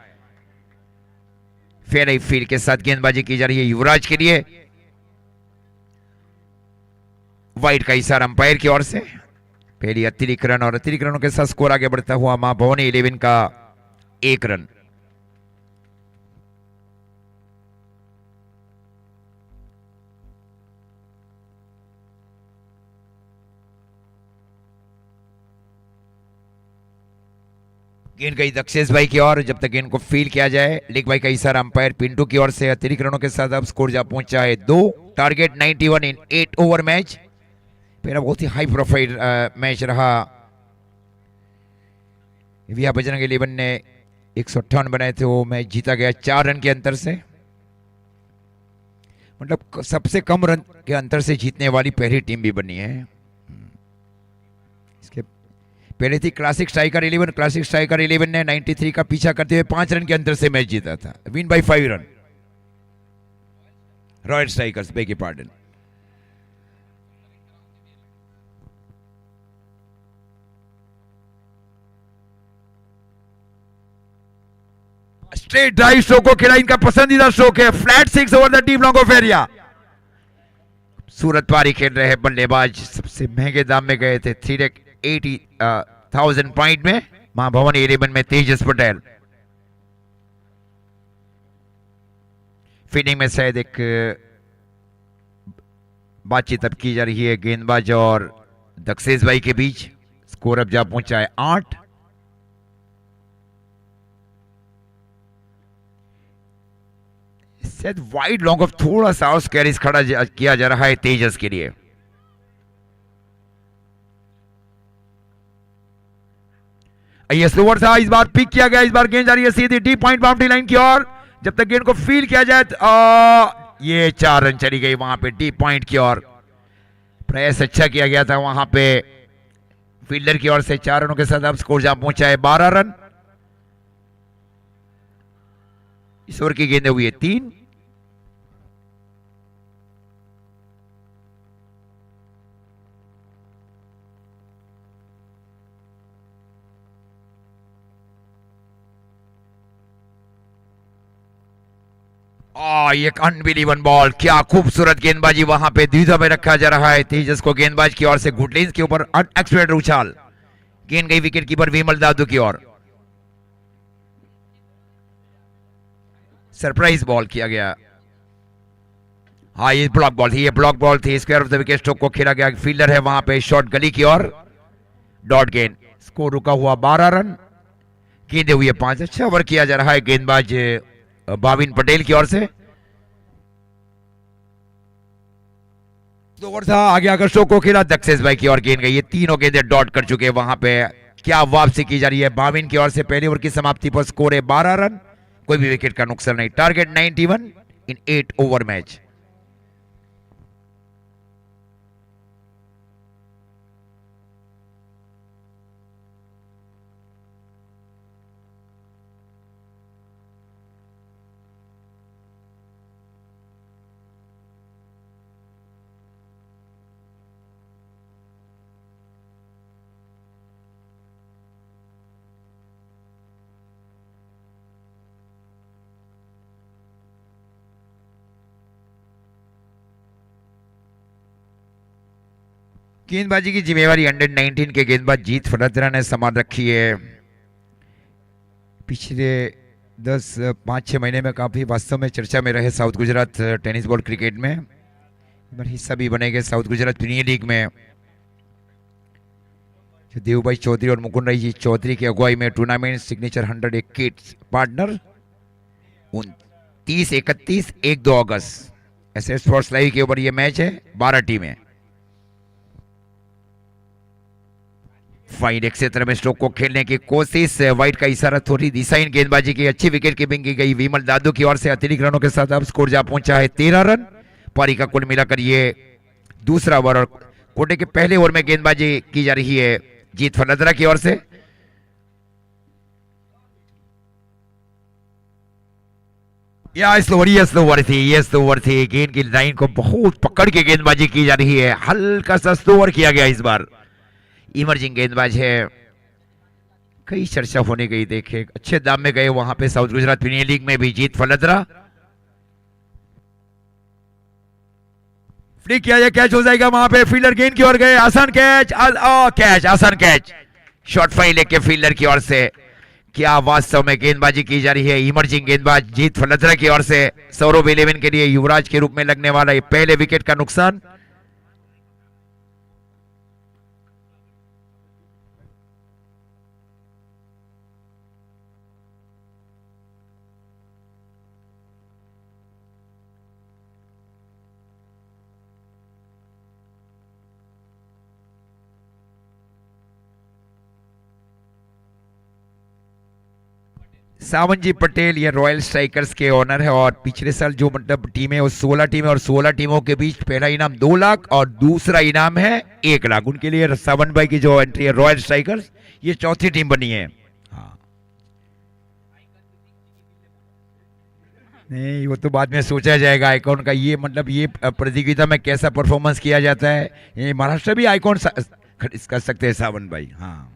Speaker 1: फेयर फील्ड के साथ गेंदबाजी की जा रही है युवराज के लिए। वाइड का इशारा अंपायर की ओर से। पहली अतिरिक्त रन और अतिरिक्त रनों के साथ स्कोर आगे बढ़ता हुआ मां भवानी 11 का 1 रन। गेंद गई दक्षेश भाई की ओर, जब तक गेंद को फील किया जाए। लेग भाई का इशारा अंपायर पिंटू की ओर से। अतिरिक्त रनों के साथ अब स्कोर जा पहुंचा है 2। टारगेट 91 इन 8 ओवर मैच। पहला बहुत ही हाई प्रोफाइल मैच रहा। विया बजरंग 11 ने 158 बनाए थे, वो मैच जीता गया 4 रन के अंतर से। मतलब सबसे कम रन के अंतर से जीतने वाली पहली टीम भी बनी है। इसके पहले थी क्लासिक स्ट्राइकर 11। क्लासिक स्ट्राइकर 11 ने 93 का पीछा करते हुए 5 रन के अंतर से मैच जीता था। Win by 5 run. Royal strikers, beg your pardon. Straight drive shot को खेला, इनका पसंदीदा शौक है। Flat 6 over the deep long off area. Surat पारी खेल रहे हैं बल्लेबाज, सबसे महंगे दाम में गए थे 380,000 पॉइंट में। मां भवानी 11 में तेजस पटेल। फील्डिंग में शायद एक बातचीत अब की जा रही है गेंदबाज और दक्षेश भाई के बीच। स्कोर अब जा पहुंचा है 8। शायद वाइड लॉन्ग ऑफ थोड़ा सा हाउस कैरिज खड़ा किया जा रहा है तेजस के लिए। ये स्लोवर था, इस बार पिक किया गया। इस बार गेंद जा रही है सीधी डी पॉइंट बाउंड्री लाइन की ओर। जब तक गेंद को फील किया जाए ये 4 रन चली गई वहां पे डी पॉइंट की ओर। प्रयास अच्छा किया गया था वहां पे फील्डर की ओर से। 4 रनों के साथ अब स्कोर जा पहुंचा है 12 रन। इस ओवर की गेंदें हुई है 3। एक अनबिलीवन बॉल, क्या खूबसूरत गेंदबाजी वहां पे द्विधा में रखा जा रहा है तेजस को। गेंदबाज की ओर से गुडलेंस के ऊपर अनएक्सपेक्टेड उछाल। गेंद गई विकेट कीपर विमल दादू की ओर। सरप्राइज बॉल किया गया। हाँ, ये ब्लॉक बॉल थी, ये ब्लॉक बॉल थी। Square of the wicket stroke को खेला गया। फील्डर है वहां पे शॉर्ट गली की ओर। डॉट गेंद। स्कोर रुका हुआ 12 रन। गेंदे हुई है 5। अच्छा ओवर किया जा रहा है गेंदबाज भाविन पटेल की ओर से। ओवर था, आगे आकर शो को खेला दक्षेश भाई की ओर। गेंद गई, ये तीनों गेंदे डॉट कर चुके हैं वहां पे। क्या वापसी की जा रही है भाविन की ओर से। पहले ओवर की समाप्ति पर स्कोर है 12 रन। कोई भी विकेट का नुकसान नहीं। टारगेट 91 इन 8 ओवर मैच। गेंदबाजी की जिम्मेवारी अंडर 19 के गेंदबाज जीत फरदरा ने संभाल रखी है। पिछले 5-6 महीने में काफी वास्तव में चर्चा में रहे south Gujarat tennis ball cricket में। हिस्सा भी बनेंगे साउथ गुजरात प्रीमियर लीग में। जो देवभाई चौधरी और मुकुंद राय जी चौधरी की अगुवाई में टूर्नामेंट सिग्नेचर 100 किड्स पार्टनर 29, 31, 1-2 अगस्त एसएस स्पोर्ट्स लाइव के ऊपर ये मैच है। 12 टीमें। फाइन क्षेत्र में स्ट्रोक को खेलने की कोशिश, वाइट का इशारा, थोड़ी दिशाहीन गेंदबाजी की, अच्छी विकेट कीपिंग की गई विमल दादू की ओर से। अतिरिक्त रनों के साथ अब स्कोर जा पहुंचा है 13 रन। पारी का कुल मिलाकर ये दूसरा ओवर और कोटे के पहले ओवर में गेंदबाजी की जा रही है जीत फलदरा की ओर से। ये स्लोवर थी, गेंद की लाइन को बहुत पकड़ के गेंदबाजी की जा रही है, हल्का सा स्लोवर किया गया इस बार। इमर्जिंग गेंदबाज है, कई चर्चा होने गई, देखे अच्छे दाम में गए वहां पे साउथ गुजरात प्रीमियर लीग में भी जीत फलदरा। फ्लिक किया, ये कैच हो जाएगा वहां पे, फील्डर गेंद की ओर गए, आसान कैच, कैच, आसान कैच, शॉर्ट फाइन लेके फील्डर की ओर से। क्या वास्तव में गेंदबाजी की जा रही है, इमर्जिंग गेंदबाज जीत फलदरा की ओर से। सौरभ 11 के लिए युवराज के रूप में लगने वाला ये पहले विकेट का नुकसान। सावन जी पटेल ये रॉयल स्ट्राइकर्स के ओनर है और पिछले साल जो मतलब टीम है वो 16 टीम है और 16 टीमों के बीच पहला इनाम 2 लाख और दूसरा इनाम है 1 लाख। उनके लिए सावन भाई की जो एंट्री है रॉयल स्ट्राइकर्स, ये चौथी टीम बनी है। हाँ, नहीं वो तो बाद में सोचा जाएगा आइकॉन का, ये मतलब ये प्रतियोगिता में कैसा परफॉर्मेंस किया जाता है, ये महाराष्ट्र भी आइकॉन कर सकते हैं सावन भाई। हाँ,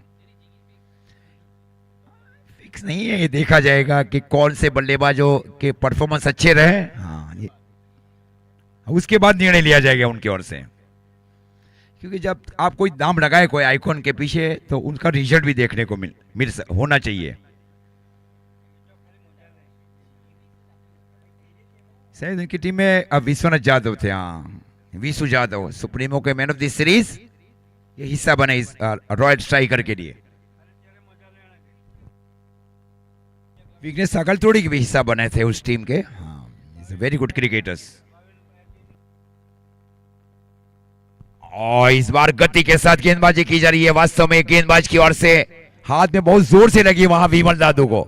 Speaker 1: फिक्स नहीं है, ये देखा जाएगा कि कौन से बल्लेबाजों के परफॉर्मेंस अच्छे रहे। हाँ, उसके बाद निर्णय लिया जाएगा उनकी ओर से, क्योंकि जब आप कोई दाम लगाए कोई आइकॉन के पीछे तो उनका रिजल्ट भी देखने को होना चाहिए। शायद उनकी टीम में अब विश्वनाथ जाधव थे। हाँ, विशु जाधव सुप्रीमो के मैन ऑफ द सीरीज, ये हिस्सा बने इस रॉयल स्ट्राइकर के लिए। विघ्नेश सागलतोड़ी के भी हिस्सा बने थे उस टीम के। हाँ, वेरी गुड क्रिकेटर्स। और इस बार गति के साथ गेंदबाजी की जा रही है, वास्तव में गेंदबाज की ओर से हाथ में बहुत जोर से लगी वहां विमल दादू को।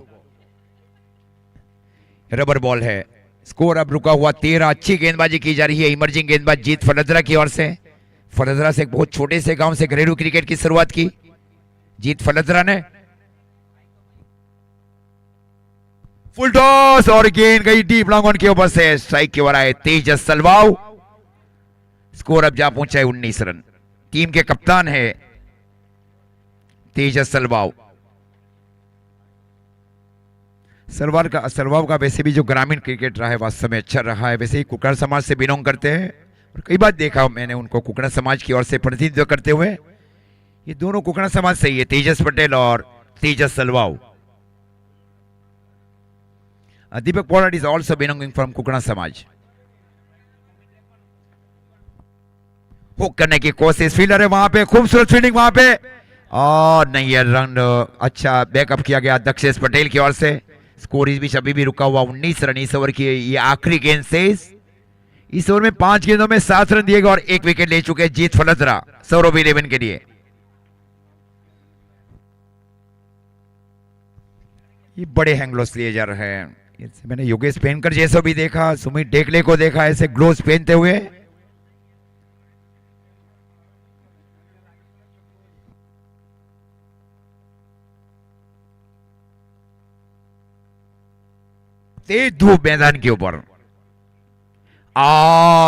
Speaker 1: रबर बॉल है, स्कोर अब रुका हुआ 13। अच्छी गेंदबाजी की जा रही है, इमर्जिंग गेंदबाज जीत फलदरा की ओर से। फलदरा से एक बहुत छोटे से गांव से घरेलू क्रिकेट की शुरुआत की जीत फलदरा ने। फुल टॉस और गेंद गई डीप लॉन्ग ऑन के ऊपर से, स्ट्राइक के ओर आए तेजस सलवाव। स्कोर अब जा पहुंचा है 19 रन। टीम के कप्तान है तेजस सलवाव। सलवाव का वैसे भी जो ग्रामीण क्रिकेट रहा है वास्तव में अच्छा रहा है। वैसे ही कुकड़ा समाज से बिलोंग करते हैं और कई बार देखा मैंने उनको कुकड़ा समाज की ओर से प्रतिनिधित्व करते हुए। ये दोनों कुकड़ा समाज से ही है, तेजस पटेल और Tejas Salvav. Deepak Pollard is also belonging from Kukda समाज। हुक करने की कोशिश, फील्डर है वहां पे, खूबसूरत फील्डिंग वहां पे, और नहीं है रन। अच्छा बैकअप किया गया दक्षेश पटेल की ओर से। स्कोर इस बीच अभी भी रुका हुआ 19 रन। इस ओवर की ये आखिरी गेंद से इस ओवर में 5 गेंदों में 7 रन दिए गए और 1 विकेट ले चुके हैं जीत फलदरा सौरभ 11 के लिए। ये बड़े हैंगलोस लिए जा रहे हैं। मैंने योगेश पेनकर जैसा भी देखा, सुमित डेकले को देखा ऐसे ग्लोव्स पहनते हुए। तेज धूप मैदान के ऊपर,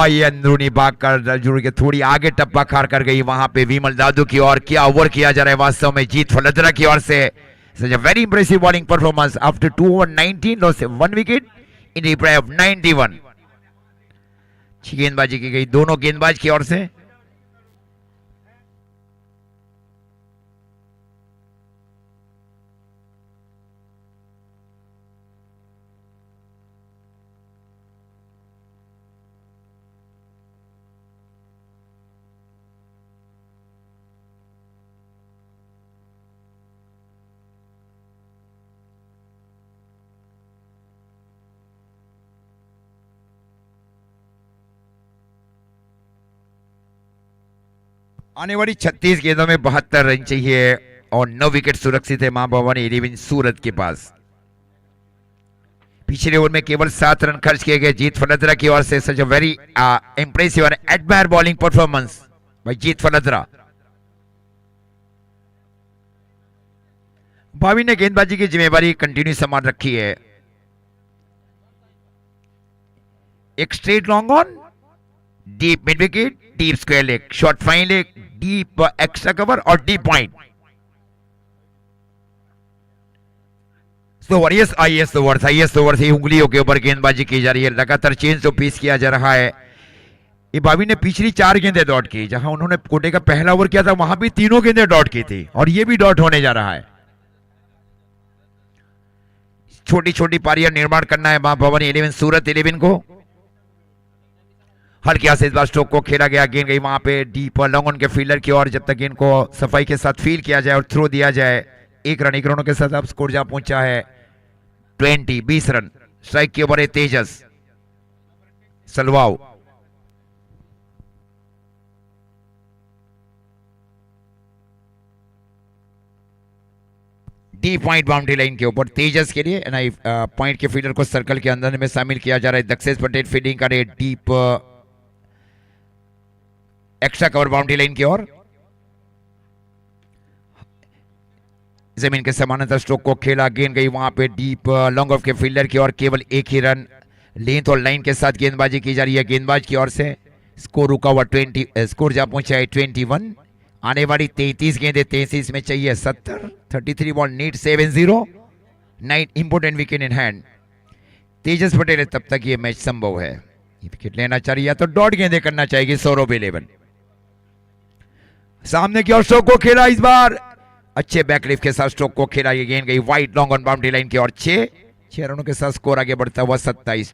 Speaker 1: ये अंदरूनी भाग कर जुड़ के थोड़ी आगे टप्पा खार कर गई वहां पे विमल दादू की ओर। क्या ओवर किया जा रहा है वास्तव में जीत फलदरा की ओर से। Such a very impressive bowling performance after 2 over 19 lost 1 wicket in reply of 91। अच्छी गेंदबाजी की गई दोनों गेंदबाज की ओर से। आने वाली 36 गेंदों में 72 रन चाहिए और 9 विकेट सुरक्षित है मां भवानी 11 सूरत के पास। पिछले ओवर में केवल 7 रन खर्च किए गए जीत फलद्रा की ओर से। सच अ वेरी इंप्रेसिव और एडमायर बॉलिंग परफॉर्मेंस बाय जीत फलद्रा। भावी ने गेंदबाजी की जिम्मेवारी कंटिन्यू संभाल रखी है। एक straight long on, deep mid wicket, deep square leg, short fine leg, deep extra cover और डीप पॉइंट। हाईएस्ट ओवर से उंगलियों के ऊपर गेंदबाजी की जा रही है। लगातार चेंज ऑफ पीस किया जा रहा है। ये भावी ने पिछली 4 गेंदें डॉट की। जहां उन्होंने कोटे का पहला ओवर किया था वहां भी 3 गेंदें डॉट की थी और ये भी डॉट होने जा रहा है। छोटी छोटी पारियां निर्माण करना है मां भवानी 11 सूरत 11 को। हल्के से इस बार स्ट्रोक को खेला गया। गेंद गई वहां पे डीप लॉन्ग ऑन के फील्डर की ओर। जब तक गेंद को सफाई के साथ फील किया जाए और थ्रो दिया जाए। 1 रनों के साथ अब स्कोर जहां पहुंचा है 20 रन। स्ट्राइक के ऊपर है तेजस सलवाओ। डी पॉइंट बाउंड्री लाइन के ऊपर तेजस के लिए पॉइंट के फील्डर को सर्कल के अंदर में शामिल किया जा रहा है। दक्षेश पटेल फील्डिंग कर रहे deep extra cover boundary line की ओर। जमीन के समानांतर स्ट्रोक को खेला। गेंद गई वहां पे डीप लॉन्ग ऑफ के फील्डर की ओर। केवल 1 ही रन लेंथ और लाइन के साथ गेंदबाजी की जा रही है गेंदबाज की ओर से। स्कोर रुका हुआ 20 स्कोर जहां पहुंचा है 21। आने वाली 33 गेंदें 33 में चाहिए 70। 33 ball need 70। 9 important wicket in hand. Tejas Patel तब तक ये मैच संभव है। विकेट लेना चाहिए या तो डॉट गेंदें करना चाहिए। सौरभ 11 सामने की ओर स्ट्रोक को खेला। इस बार अच्छे बैकलिफ्ट के साथ स्ट्रोक को खेला। ये गेंद गई wide long on boundary line की ओर। 6 रनों के साथ स्कोर आगे बढ़ता हुआ 27।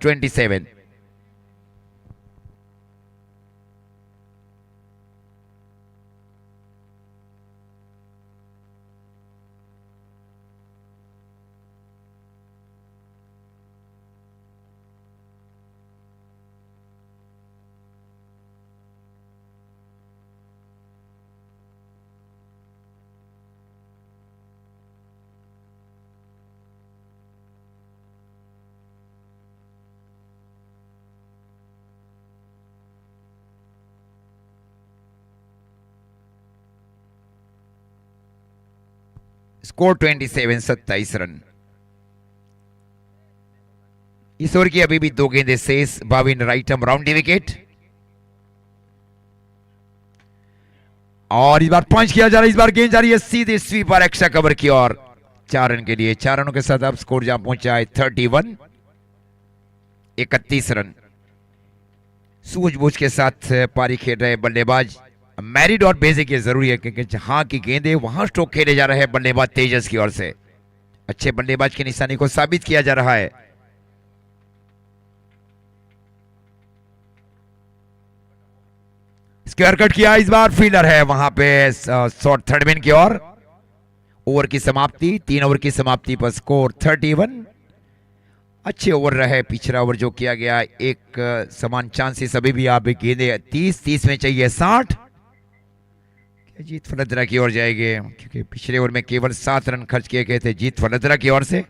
Speaker 1: Score 27 run. इस ओवर की अभी भी 2 गेंदें शेष। बाविन राइट आर्म राउंड विकेट और इस बार पंच किया जा रहा है। इस बार गेंद जा रही है सीधे स्वीपर एक्स्ट्रा कवर की ओर। 4 रन के लिए। 4 रनों के साथ अब स्कोर जहां पहुंचा है 31 रन। सूझबूझ के साथ पारी खेल रहे बल्लेबाज। मैरिड और बेसिक ये जरूरी है क्योंकि जहां की गेंदें वहां स्ट्रोक खेले जा रहे हैं बल्लेबाज तेजस की ओर से। अच्छे बल्लेबाज की निशानी को साबित किया जा रहा है। स्क्वायर कट किया। इस बार फील्डर है वहां पे शॉर्ट थर्ड मैन की ओर। ओवर की समाप्ति 3 ओवर की समाप्ति पर स्कोर 31। अच्छे ओवर रहे। पिछला ओवर जो किया गया एक समान चांसेस अभी भी आप गेंदे 30 में चाहिए 60। जीत फलद्रा की ओर जाएंगे क्योंकि पिछले ओवर में केवल 7 रन खर्च किए गए थे जीत फलद्रा की ओर से।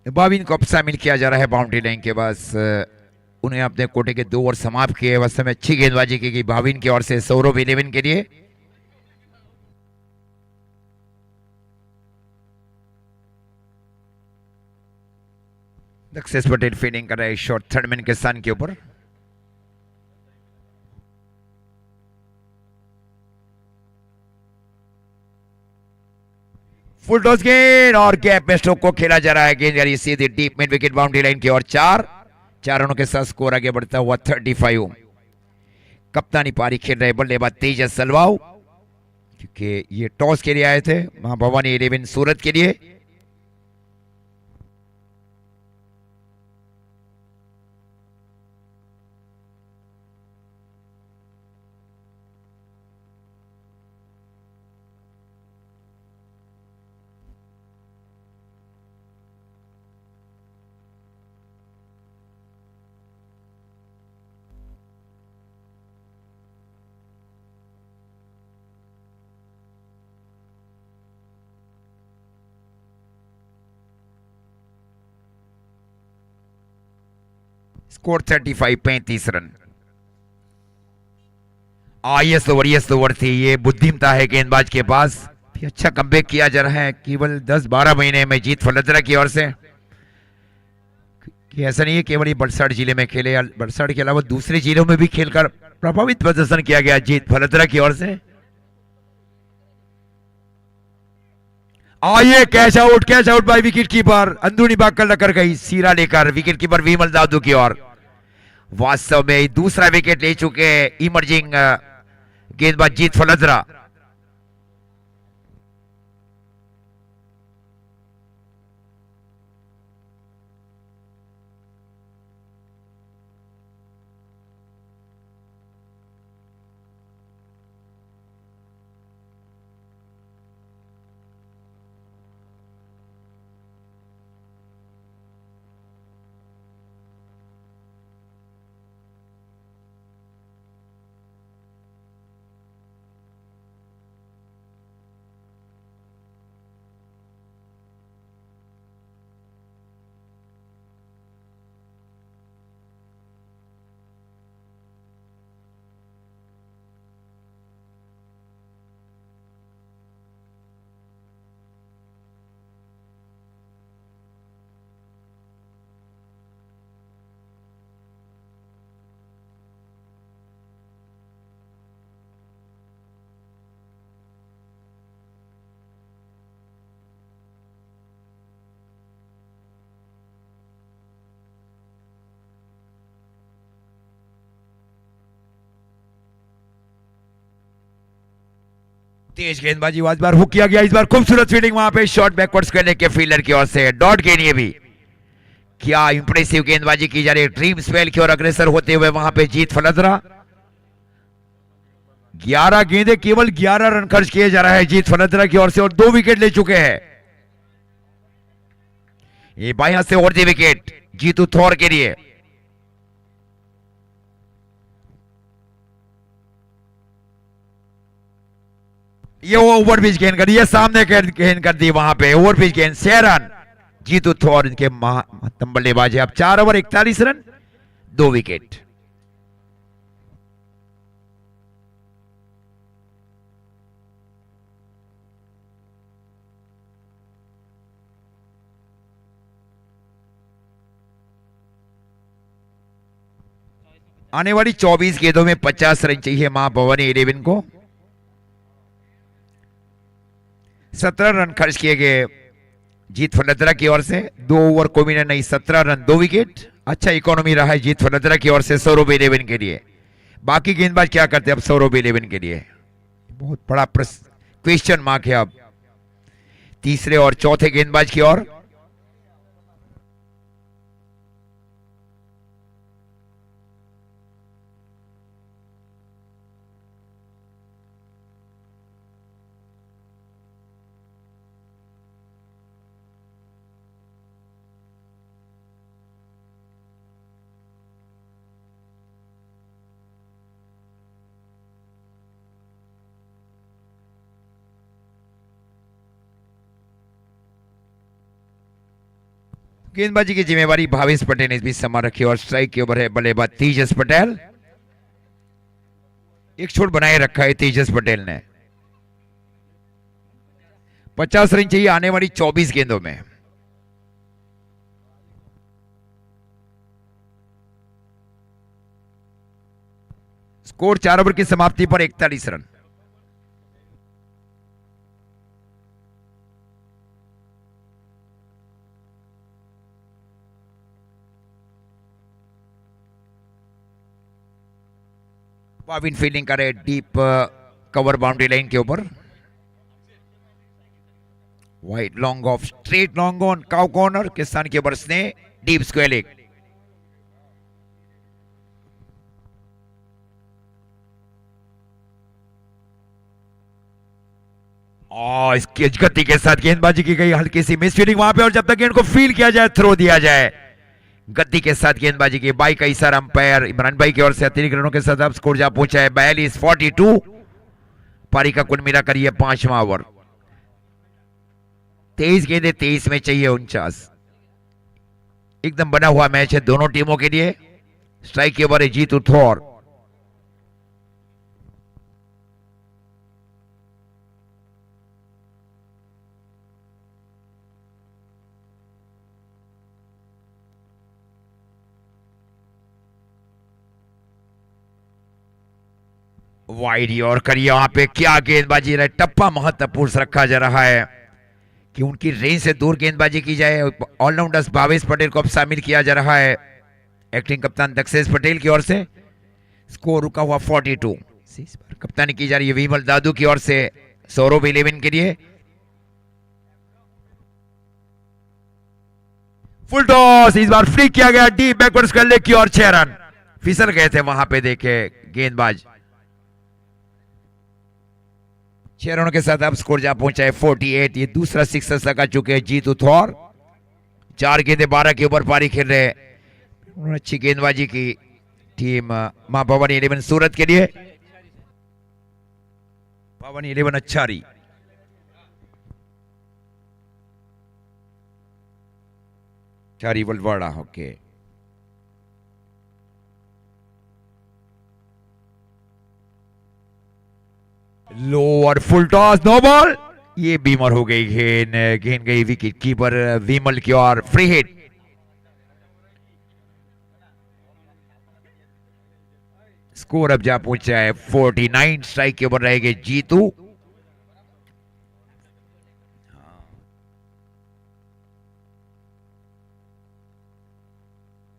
Speaker 1: बाविन को अब शामिल किया जा रहा है बाउंड्री लाइन के पास। उन्हें अपने कोटे के 2 ओवर समाप्त किए। वास्तव में अच्छी गेंदबाजी की गई बाविन की ओर से सौरभ 11 के लिए। दक्षेश पटेल फील्डिंग कर रहे हैं शॉर्ट थर्ड मैन के स्थान के ऊपर। फुल टॉस गेंद और गैप में स्ट्रोक को खेला जा रहा है। गेंद यानी सीधी deep mid wicket boundary line की ओर। 4 रनों के साथ स्कोर आगे बढ़ता हुआ 35। कप्तानी पारी खेल रहे बल्लेबाज तेजस सलवाओ क्योंकि ये टॉस के लिए आए थे मां भवानी 11 सूरत के लिए। Score 35, 35 run. यस ओवर थी, ये बुद्धिमता है गेंदबाज के पास। अच्छा कमबैक किया जा रहा है केवल 10-12 महीने में जीत फलंद्रा की ओर से। कि ऐसा नहीं है केवल ये बरसात जिले में खेले, बरसात के अलावा दूसरे जिलों में भी खेलकर प्रभावित प्रदर्शन किया गया जीत फलंद्रा की ओर से। आइए catch out by wicket keeper, अंदरूनी भाग कर लकर गई सीरा लेकर विकेट कीपर विमल दादू की ओर। वास्तव में दूसरा विकेट ले चुके इमर्जिंग गेंदबाज जीत फलंद्रा। तेज गेंदबाजी इस बार हुक किया गया, इस बार खूबसूरत फील्डिंग वहां पे शॉट बैकवर्ड्स करने के फील्डर की ओर से डॉट गेंद। ये भी क्या इंप्रेसिव गेंदबाजी की जा रही है, ड्रीम स्पेल की ओर अग्रसर होते हुए वहां पे जीत फलंद्रा। 11 गेंदे केवल 11 रन खर्च किए जा रहा है जीत फलंद्रा की ओर से और 2 विकेट ले चुके हैं। ये बायां से और विकेट जीतू थोर के लिए। ये ओवर पिच गेंद कर दी, ये सामने गेंद कर दी वहां पे ओवर पिच गेंद 6 रन जीतू थोर इनके महत्तम बल्लेबाज है। अब 4 ओवर 41 रन 2 विकेट। आने वाली 24 गेंदों में 50 रन चाहिए मां भवानी 11 को। 17 रन खर्च किए गए जीत फलंद्रा की ओर से, 2 ओवर को भी नहीं, 17 रन 2 विकेट। अच्छा इकोनॉमी रहा है जीत फलंद्रा की ओर से सौरभ 11 के लिए। बाकी गेंदबाज क्या करते हैं अब सौरभ 11 के लिए, बहुत बड़ा क्वेश्चन मार्क है अब तीसरे और चौथे गेंदबाज की ओर। गेंदबाजी की जिम्मेवारी भावेश पटेल ने इस बीच संभाल रखी और स्ट्राइक के ऊपर है बल्लेबाज तेजस पटेल। एक छोड़ बनाए रखा है तेजस पटेल ने। 50 रन चाहिए आने वाली 24 गेंदों में। स्कोर 4 ओवर की समाप्ति पर 41 रन। पाविन फील्डिंग करे डीप कवर बाउंड्री लाइन के ऊपर। Wide long off straight long on cow corner किसान के ऊपर स्ने डीप स्क्वायर लेग। इसकी गति के साथ गेंदबाजी की गई, हल्की सी मिस फील्डिंग वहां पे और जब तक गेंद को फील किया जाए थ्रो दिया जाए। गति के साथ गेंदबाजी की बाई का इशारा अंपायर इमरान भाई की ओर से अतिरिक्त रनों के साथ अब स्कोर जा पहुंचा है 42-42। पारी का कुल मिलाकर यह 5वां ओवर। 23 गेंदें 23 में चाहिए 49। एकदम बना हुआ मैच है दोनों टीमों के लिए। स्ट्राइक के ओवर है जीतू थॉर। वाइड यॉर्कर यहां पे क्या गेंदबाजी रहा है, टप्पा महत्वपूर्ण रखा जा रहा है कि उनकी रेंज से दूर गेंदबाजी की जाए। ऑलराउंडर्स भावेश पटेल को अब शामिल किया जा रहा है एक्टिंग कप्तान दक्षेश पटेल की ओर से। स्कोर रुका हुआ 42। कप्तानी की जा रही है विमल दादू की ओर से सौरभ 11 के लिए। फुल टॉस, इस बार फ्री किया गया डीप बैकवर्ड्स कर ले की और 6 रन फिसल गए थे वहां पे, देखे गेंदबाज। 6 रनों के साथ अब स्कोर जा पहुंचा है 48। ये दूसरा सिक्सर लगा चुके हैं जीतू थॉर। 4 गेंदे 12 के ऊपर पारी खेल रहे। उन्होंने अच्छी गेंदबाजी की टीम मां भवानी 11 सूरत के लिए। भवानी 11 अच्छारी। चारी वलवाड़ा, ओके। लो और फुल टॉस, नो बॉल। ये बीमर हो गई गेंद, गेंद गई विकेट कीपर विमल की ओर, फ्री हिट। स्कोर अब जा पहुंचा है 49। स्ट्राइक के ऊपर रहेंगे जीतू।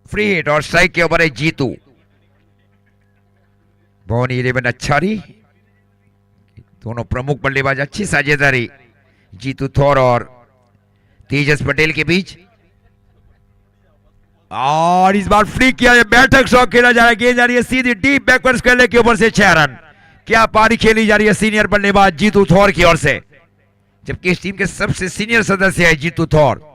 Speaker 1: फ्री हिट और स्ट्राइक के ऊपर है जीतू। भवानी 11 अच्छारी, दोनों प्रमुख बल्लेबाज, अच्छी साझेदारी जीतू थौर और तेजस पटेल के बीच। और इस बार फ्री किया है, बैठक शॉट खेला जा रहा है, गेंद जा रही है सीधी डीप बैकवर्ड्स करने के ऊपर से 6 रन। क्या पारी खेली जा रही है सीनियर बल्लेबाज जीतू थौर की ओर से, जबकि इस टीम के सबसे सीनियर सदस्य है जीतू थौर।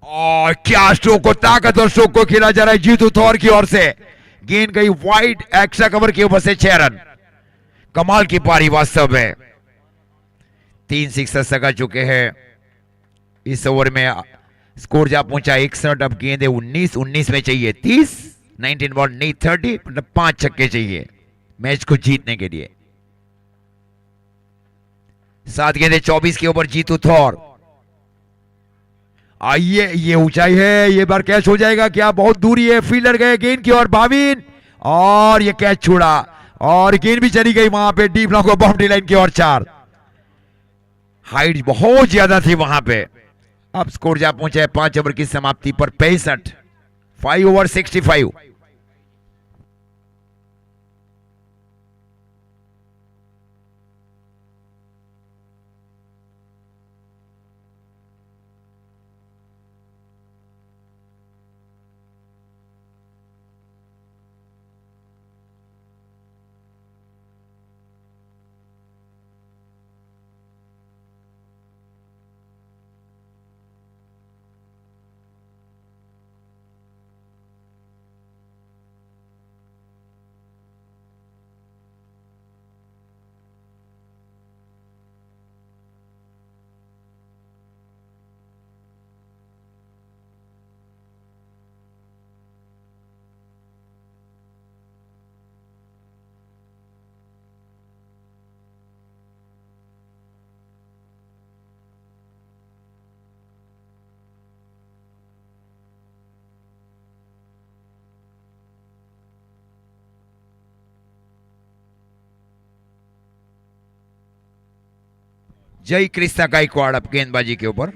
Speaker 1: और क्या स्ट्रोक को, ताकतवर स्ट्रोक को खेला जा रहा है जीतू थौर की ओर से। गेंद गई वाइड एक्स्ट्रा कवर के ऊपर से 6 रन। कमाल की पारी वास्तव में। 3 सिक्सर सगा चुके हैं इस ओवर में। स्कोर जा पहुंचा 61। अब गेंद 19 में चाहिए 30। 19 बॉल नहीं 30, मतलब 5 छक्के चाहिए मैच को जीतने के लिए। 7 गेंदे 24 के ऊपर जीतू थौर। आइए, ये ऊंचाई है, ये बार कैच हो जाएगा क्या? बहुत दूरी है, फील्डर गए गेंद की ओर भाविन, और ये कैच छुड़ा और गेंद भी चली गई वहां पे डीप लॉन्ग बाउंड्री लाइन की ओर 4। हाइट बहुत ज्यादा थी वहां पे। अब स्कोर जा पहुंचा है 5 ओवर की समाप्ति पर 65। 5 ओवर 65। जय कृष्णा गायकवाड़ अब गेंदबाजी के ऊपर।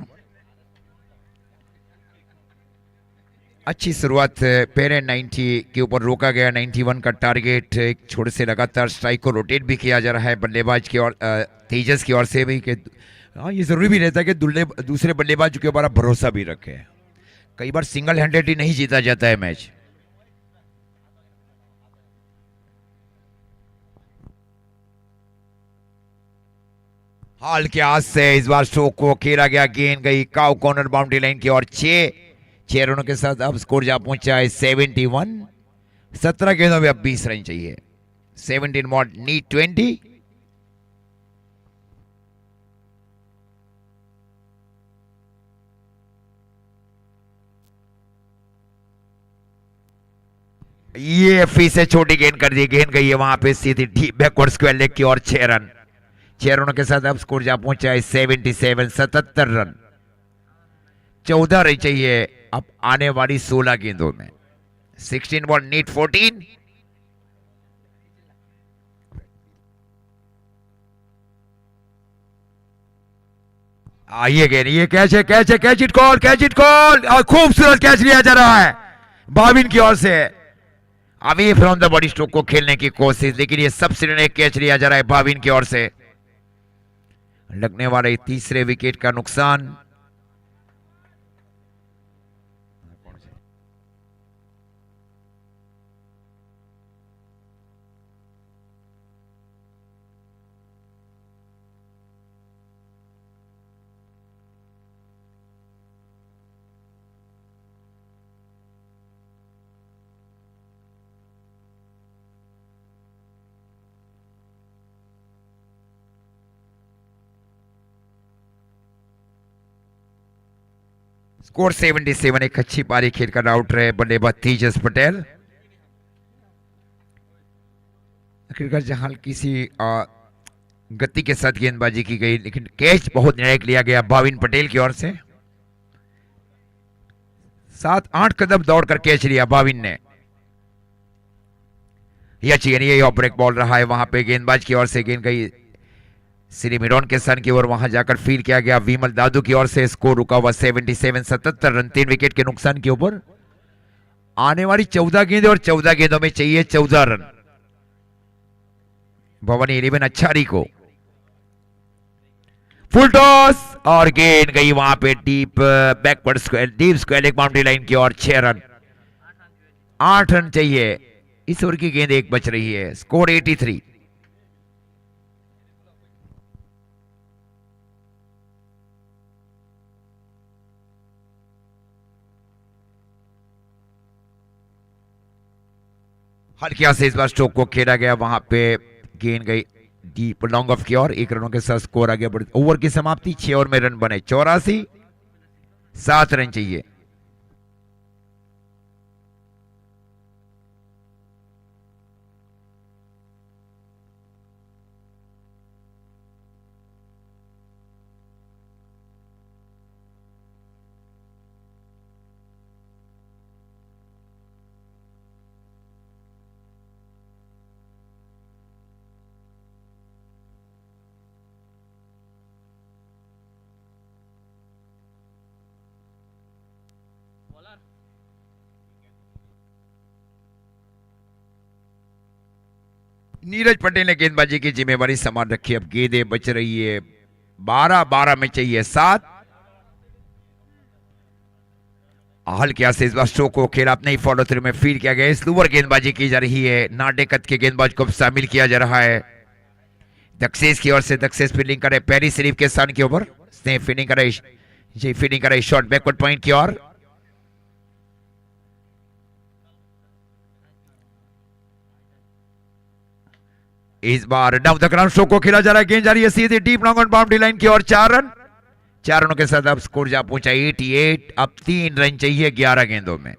Speaker 1: अच्छी शुरुआत, पहले 90 के ऊपर रोका गया, 91 का टारगेट। एक छोटे से लगातार स्ट्राइक को रोटेट भी किया जा रहा है बल्लेबाज की ओर, तेजस की ओर से भी, कि हाँ, ये जरूरी भी रहता है कि दूसरे बल्लेबाज के ऊपर आप भरोसा भी रखें। कई बार सिंगल हैंडेड ही नहीं जीता जाता है मैच। हाल के हाथ से इस बार स्ट्रोक को खेला गया, गेंद गई काउ कॉर्नर बाउंड्री लाइन की ओर। 6 रनों के साथ अब स्कोर जा पहुंचा है 71। 17 गेंदों में अब 20 रन चाहिए। 17 मॉड नीड 20। ये फी से छोटी गेंद कर दी, गेंद गई है वहां पे सीधी डीप बैकवर्ड स्क्वायर लेग की ओर। 6 रन। 6 रनों के साथ अब स्कोर जा पहुंचा है 77। 77 रन। 14 रन चाहिए अब आने वाली 16 गेंदों में। 16 बॉल नीड 14। आइए गेंद, ये कैच है, कैच है, catch it call, catch it call. और खूबसूरत कैच लिया जा रहा है भाविन की ओर से। Away from the body stroke को खेलने की कोशिश, लेकिन ये सबसे निर्णायक कैच लिया जा रहा है भाविन की ओर से। लगने वाले तीसरे विकेट का नुकसान। स्कोर 77। एक अच्छी पारी खेलकर आउट रहे बल्लेबाज तेजस पटेल। आखिरकार जहां किसी गति के साथ गेंदबाजी की गई, लेकिन कैच बहुत निर्णायक लिया गया भाविन पटेल की ओर से। 7-8 कदम दौड़कर कैच लिया भाविन ने। यह चाहिए नहीं, यह ब्रेक बॉल रहा है वहां पे गेंदबाज की ओर से। गेंद गई श्री मिडोन के सन की ओर, वहां जाकर फील किया गया विमल दादू की ओर से। स्कोर रुका हुआ 77। 77 रन 3 विकेट के नुकसान के ऊपर। आने वाली 14 गेंदें और 14 गेंदों में चाहिए 14 रन भवानी 11 अच्छारी को। फुल टॉस और गेंद गई वहां पे deep backward square, deep square leg boundary line की ओर। 6 रन। 8 रन चाहिए। इस ओवर की गेंद एक बच रही है। स्कोर 83। हल्की से इस बार स्ट्रोक को खेला गया, वहां पे गेंद गई डीप लॉन्ग ऑफ की ओर। 1 रनों के साथ स्कोर आ गया। ओवर की समाप्ति 6 ओवर में रन बने 84। 7 रन चाहिए। नीरज पटेल ने गेंदबाजी की जिम्मेवारी संभाल रखी। अब गेंदें बच रही है 12 में चाहिए 7। हल्के से इस बार स्ट्रोक को खेला अपने ही फॉलो थ्रू में फील किया गया। स्लोअर गेंदबाजी की जा रही है। नाटे कद के गेंदबाज को शामिल किया जा रहा है। दक्षेश की ओर से दक्षेश फील्डिंग करे पेरी शरीफ के सन के ऊपर। फील्डिंग करे शॉर्ट बैकवर्ड पॉइंट की ओर। इस बार डाउन द ग्राउंड स्ट्रोक को खेला जा रहा है। गेंद जा रही है सीधे deep long on boundary line की ओर। 4 रन। 4 रनों के साथ अब स्कोर जा पहुंचा 88। अब 3 रन चाहिए 11 गेंदों में।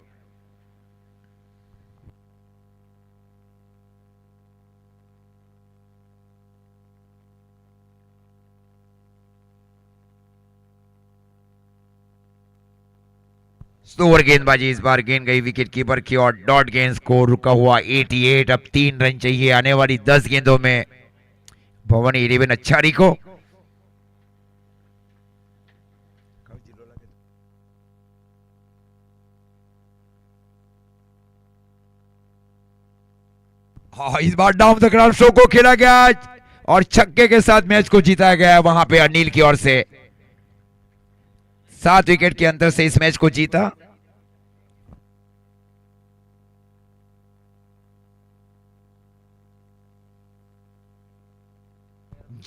Speaker 1: स्लोअर गेंदबाजी इस बार। गेंद गई विकेट कीपर की ओर। डॉट गेंद। स्कोर रुका हुआ 88। अब 3 रन चाहिए आने वाली 10 गेंदों में भवानी 11 अच्छारी को। हाँ, इस बार डाउन द ग्राउंड स्ट्रोक को खेला गया और छक्के के साथ मैच को जीता गया वहां पे अनिल की ओर से। 7 विकेट के अंतर से इस मैच को जीता।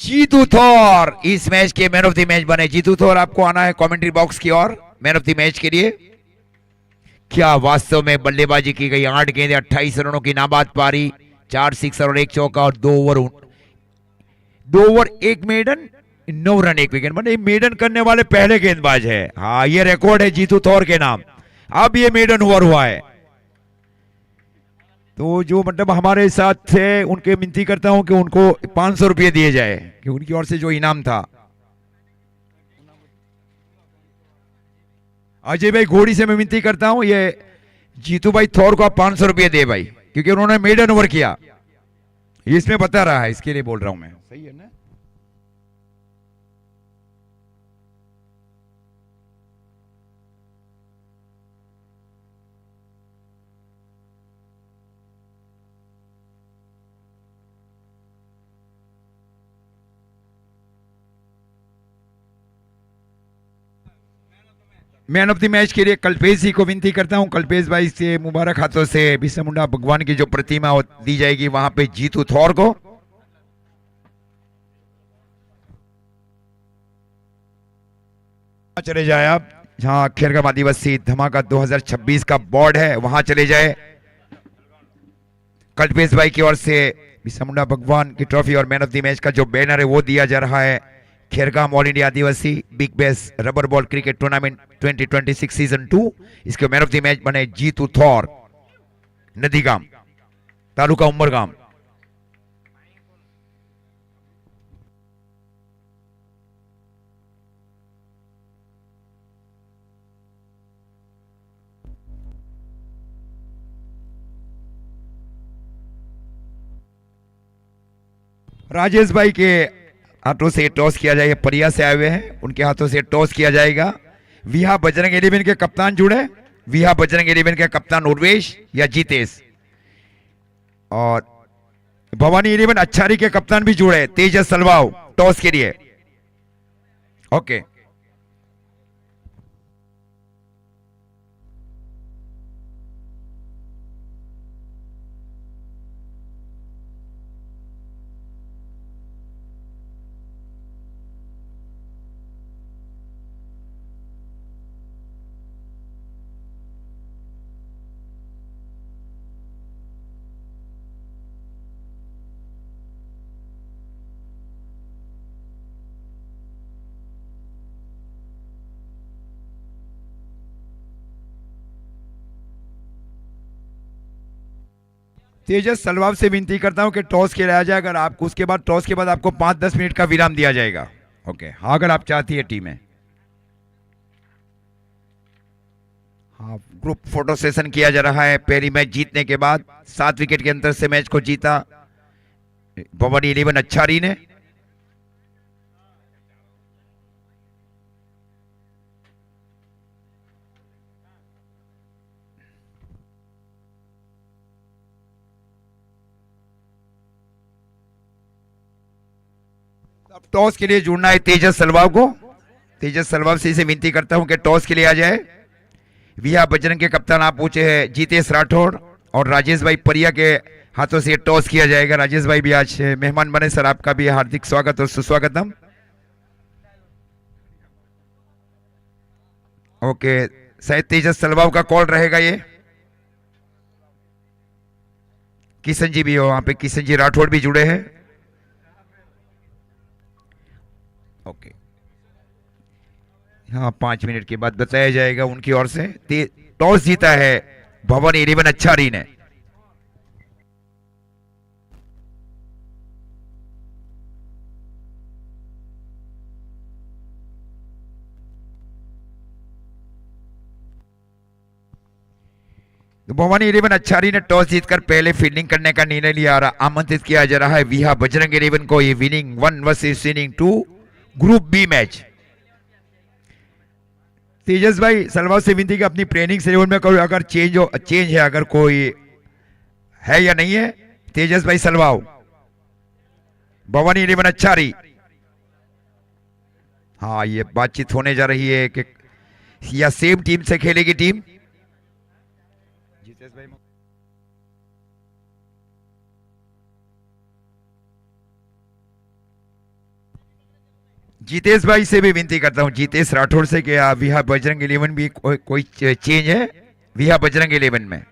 Speaker 1: जीतू थॉर इस मैच के मैन ऑफ द मैच बने। जीतू थॉर आपको आना है कमेंट्री बॉक्स की ओर मैन ऑफ द मैच के लिए। क्या वास्तव में बल्लेबाजी की गई। 8 गेंदें 28 रनों की नाबाद पारी, 4 सिक्सर और 1 चौका और 2 ओवर 1 मेडन, 9 रन 1 विकेट। मतलब मेडन करने वाले पहले गेंदबाज है। हाँ, ये रिकॉर्ड है जीतू थॉर के नाम। अब ये मेडन ओवर हुआ है। तो जो मतलब हमारे साथ थे उनके विनती करता हूं कि उनको 500 रुपये दिए जाए कि उनकी ओर से जो इनाम था। अजय भाई घोड़ी से मैं विनती करता हूं, ये जीतू भाई थौर को आप 500 रुपये दे भाई, क्योंकि उन्होंने मेडन ओवर किया। इसमें बता रहा है, इसके लिए बोल रहा हूं मैं। सही है ना। मैन ऑफ द मैच के लिए कल्पेश जी को विनती करता हूं। कल्पेश भाई से मुबारक हाथों से बिरसा मुंडा भगवान की जो प्रतिमा दी जाएगी वहां पे जीतू थौर को। चले जाए आप जहां खेरगांव आदिवासी धमाका 2026 का बोर्ड है, वहां चले जाए। कल्पेश भाई की ओर से बिरसा मुंडा भगवान की ट्रॉफी और मैन ऑफ द मैच का जो बैनर है वो दिया जा रहा है। खेरगांव ऑल इंडिया आदिवासी big base rubber ball cricket tournament 2026 season 2। इसके मैन ऑफ द मैच बने जीतू थौर, नदीगाम, तालुका उमरगाम। राजेश भाई के हाथों से टॉस किया जाएगा। परिया से आए हुए हैं, उनके हाथों से टॉस किया जाएगा। विहा बजरंग 11 के कप्तान जुड़े। विहा बजरंग 11 के कप्तान उर्वेश या जीतेश, और भवानी 11 अच्छारी के कप्तान भी जुड़े तेजस सलवाव टॉस के लिए। ओके, तेजस सलवाव से विनती करता हूं कि टॉस खेला जाए। अगर आप उसके बाद टॉस के बाद आपको 5-10 मिनट का विराम दिया जाएगा। ओके, हाँ, अगर आप चाहती है टीम है। हाँ, ग्रुप फोटो सेशन किया जा रहा है। पहली मैच जीतने के बाद 7 विकेट के अंतर से मैच को जीता भवानी 11 अच्छारी ने। अब टॉस के लिए जुड़ना है तेजस सलवाव को। तेजस सलवाव से इसे विनती करता हूं कि टॉस के लिए आ जाए। विहा बजरंग के कप्तान आप पूछे हैं जीतेश राठौड़, और राजेश भाई परिया के हाथों से टॉस किया जाएगा। राजेश भाई भी आज मेहमान बने। सर, आपका भी हार्दिक स्वागत और सुस्वागतम। ओके, शायद तेजस सलवाव का कॉल रहेगा ये। किशन जी भी हो वहां पे, किशन जी राठौड़ भी जुड़े हैं। ओके, हाँ, 5 मिनट के बाद बताया जाएगा उनकी ओर से। टॉस जीता है भवन 11 अच्छारी ने। तो भवानी 11 अच्छारी ने टॉस जीतकर पहले फील्डिंग करने का निर्णय लिया और आमंत्रित किया जा रहा है विहा बजरंग 11 को। ये winning 1 versus winning 2 group B match. Tejas भाई सलवार से विनती की अपनी ट्रेनिंग शेड्यूल में कोई अगर चेंज है, अगर कोई है या नहीं है। तेजस भाई सलवाव, भवानी इलेवन अच्छा रही। हाँ, ये बातचीत होने जा रही है कि या सेम टीम से खेलेगी टीम। जितेश भाई से भी विनती करता हूं, जितेश राठौर से, कि विहा बजरंग इलेवन भी कोई चेंज है विहा बजरंग इलेवन में।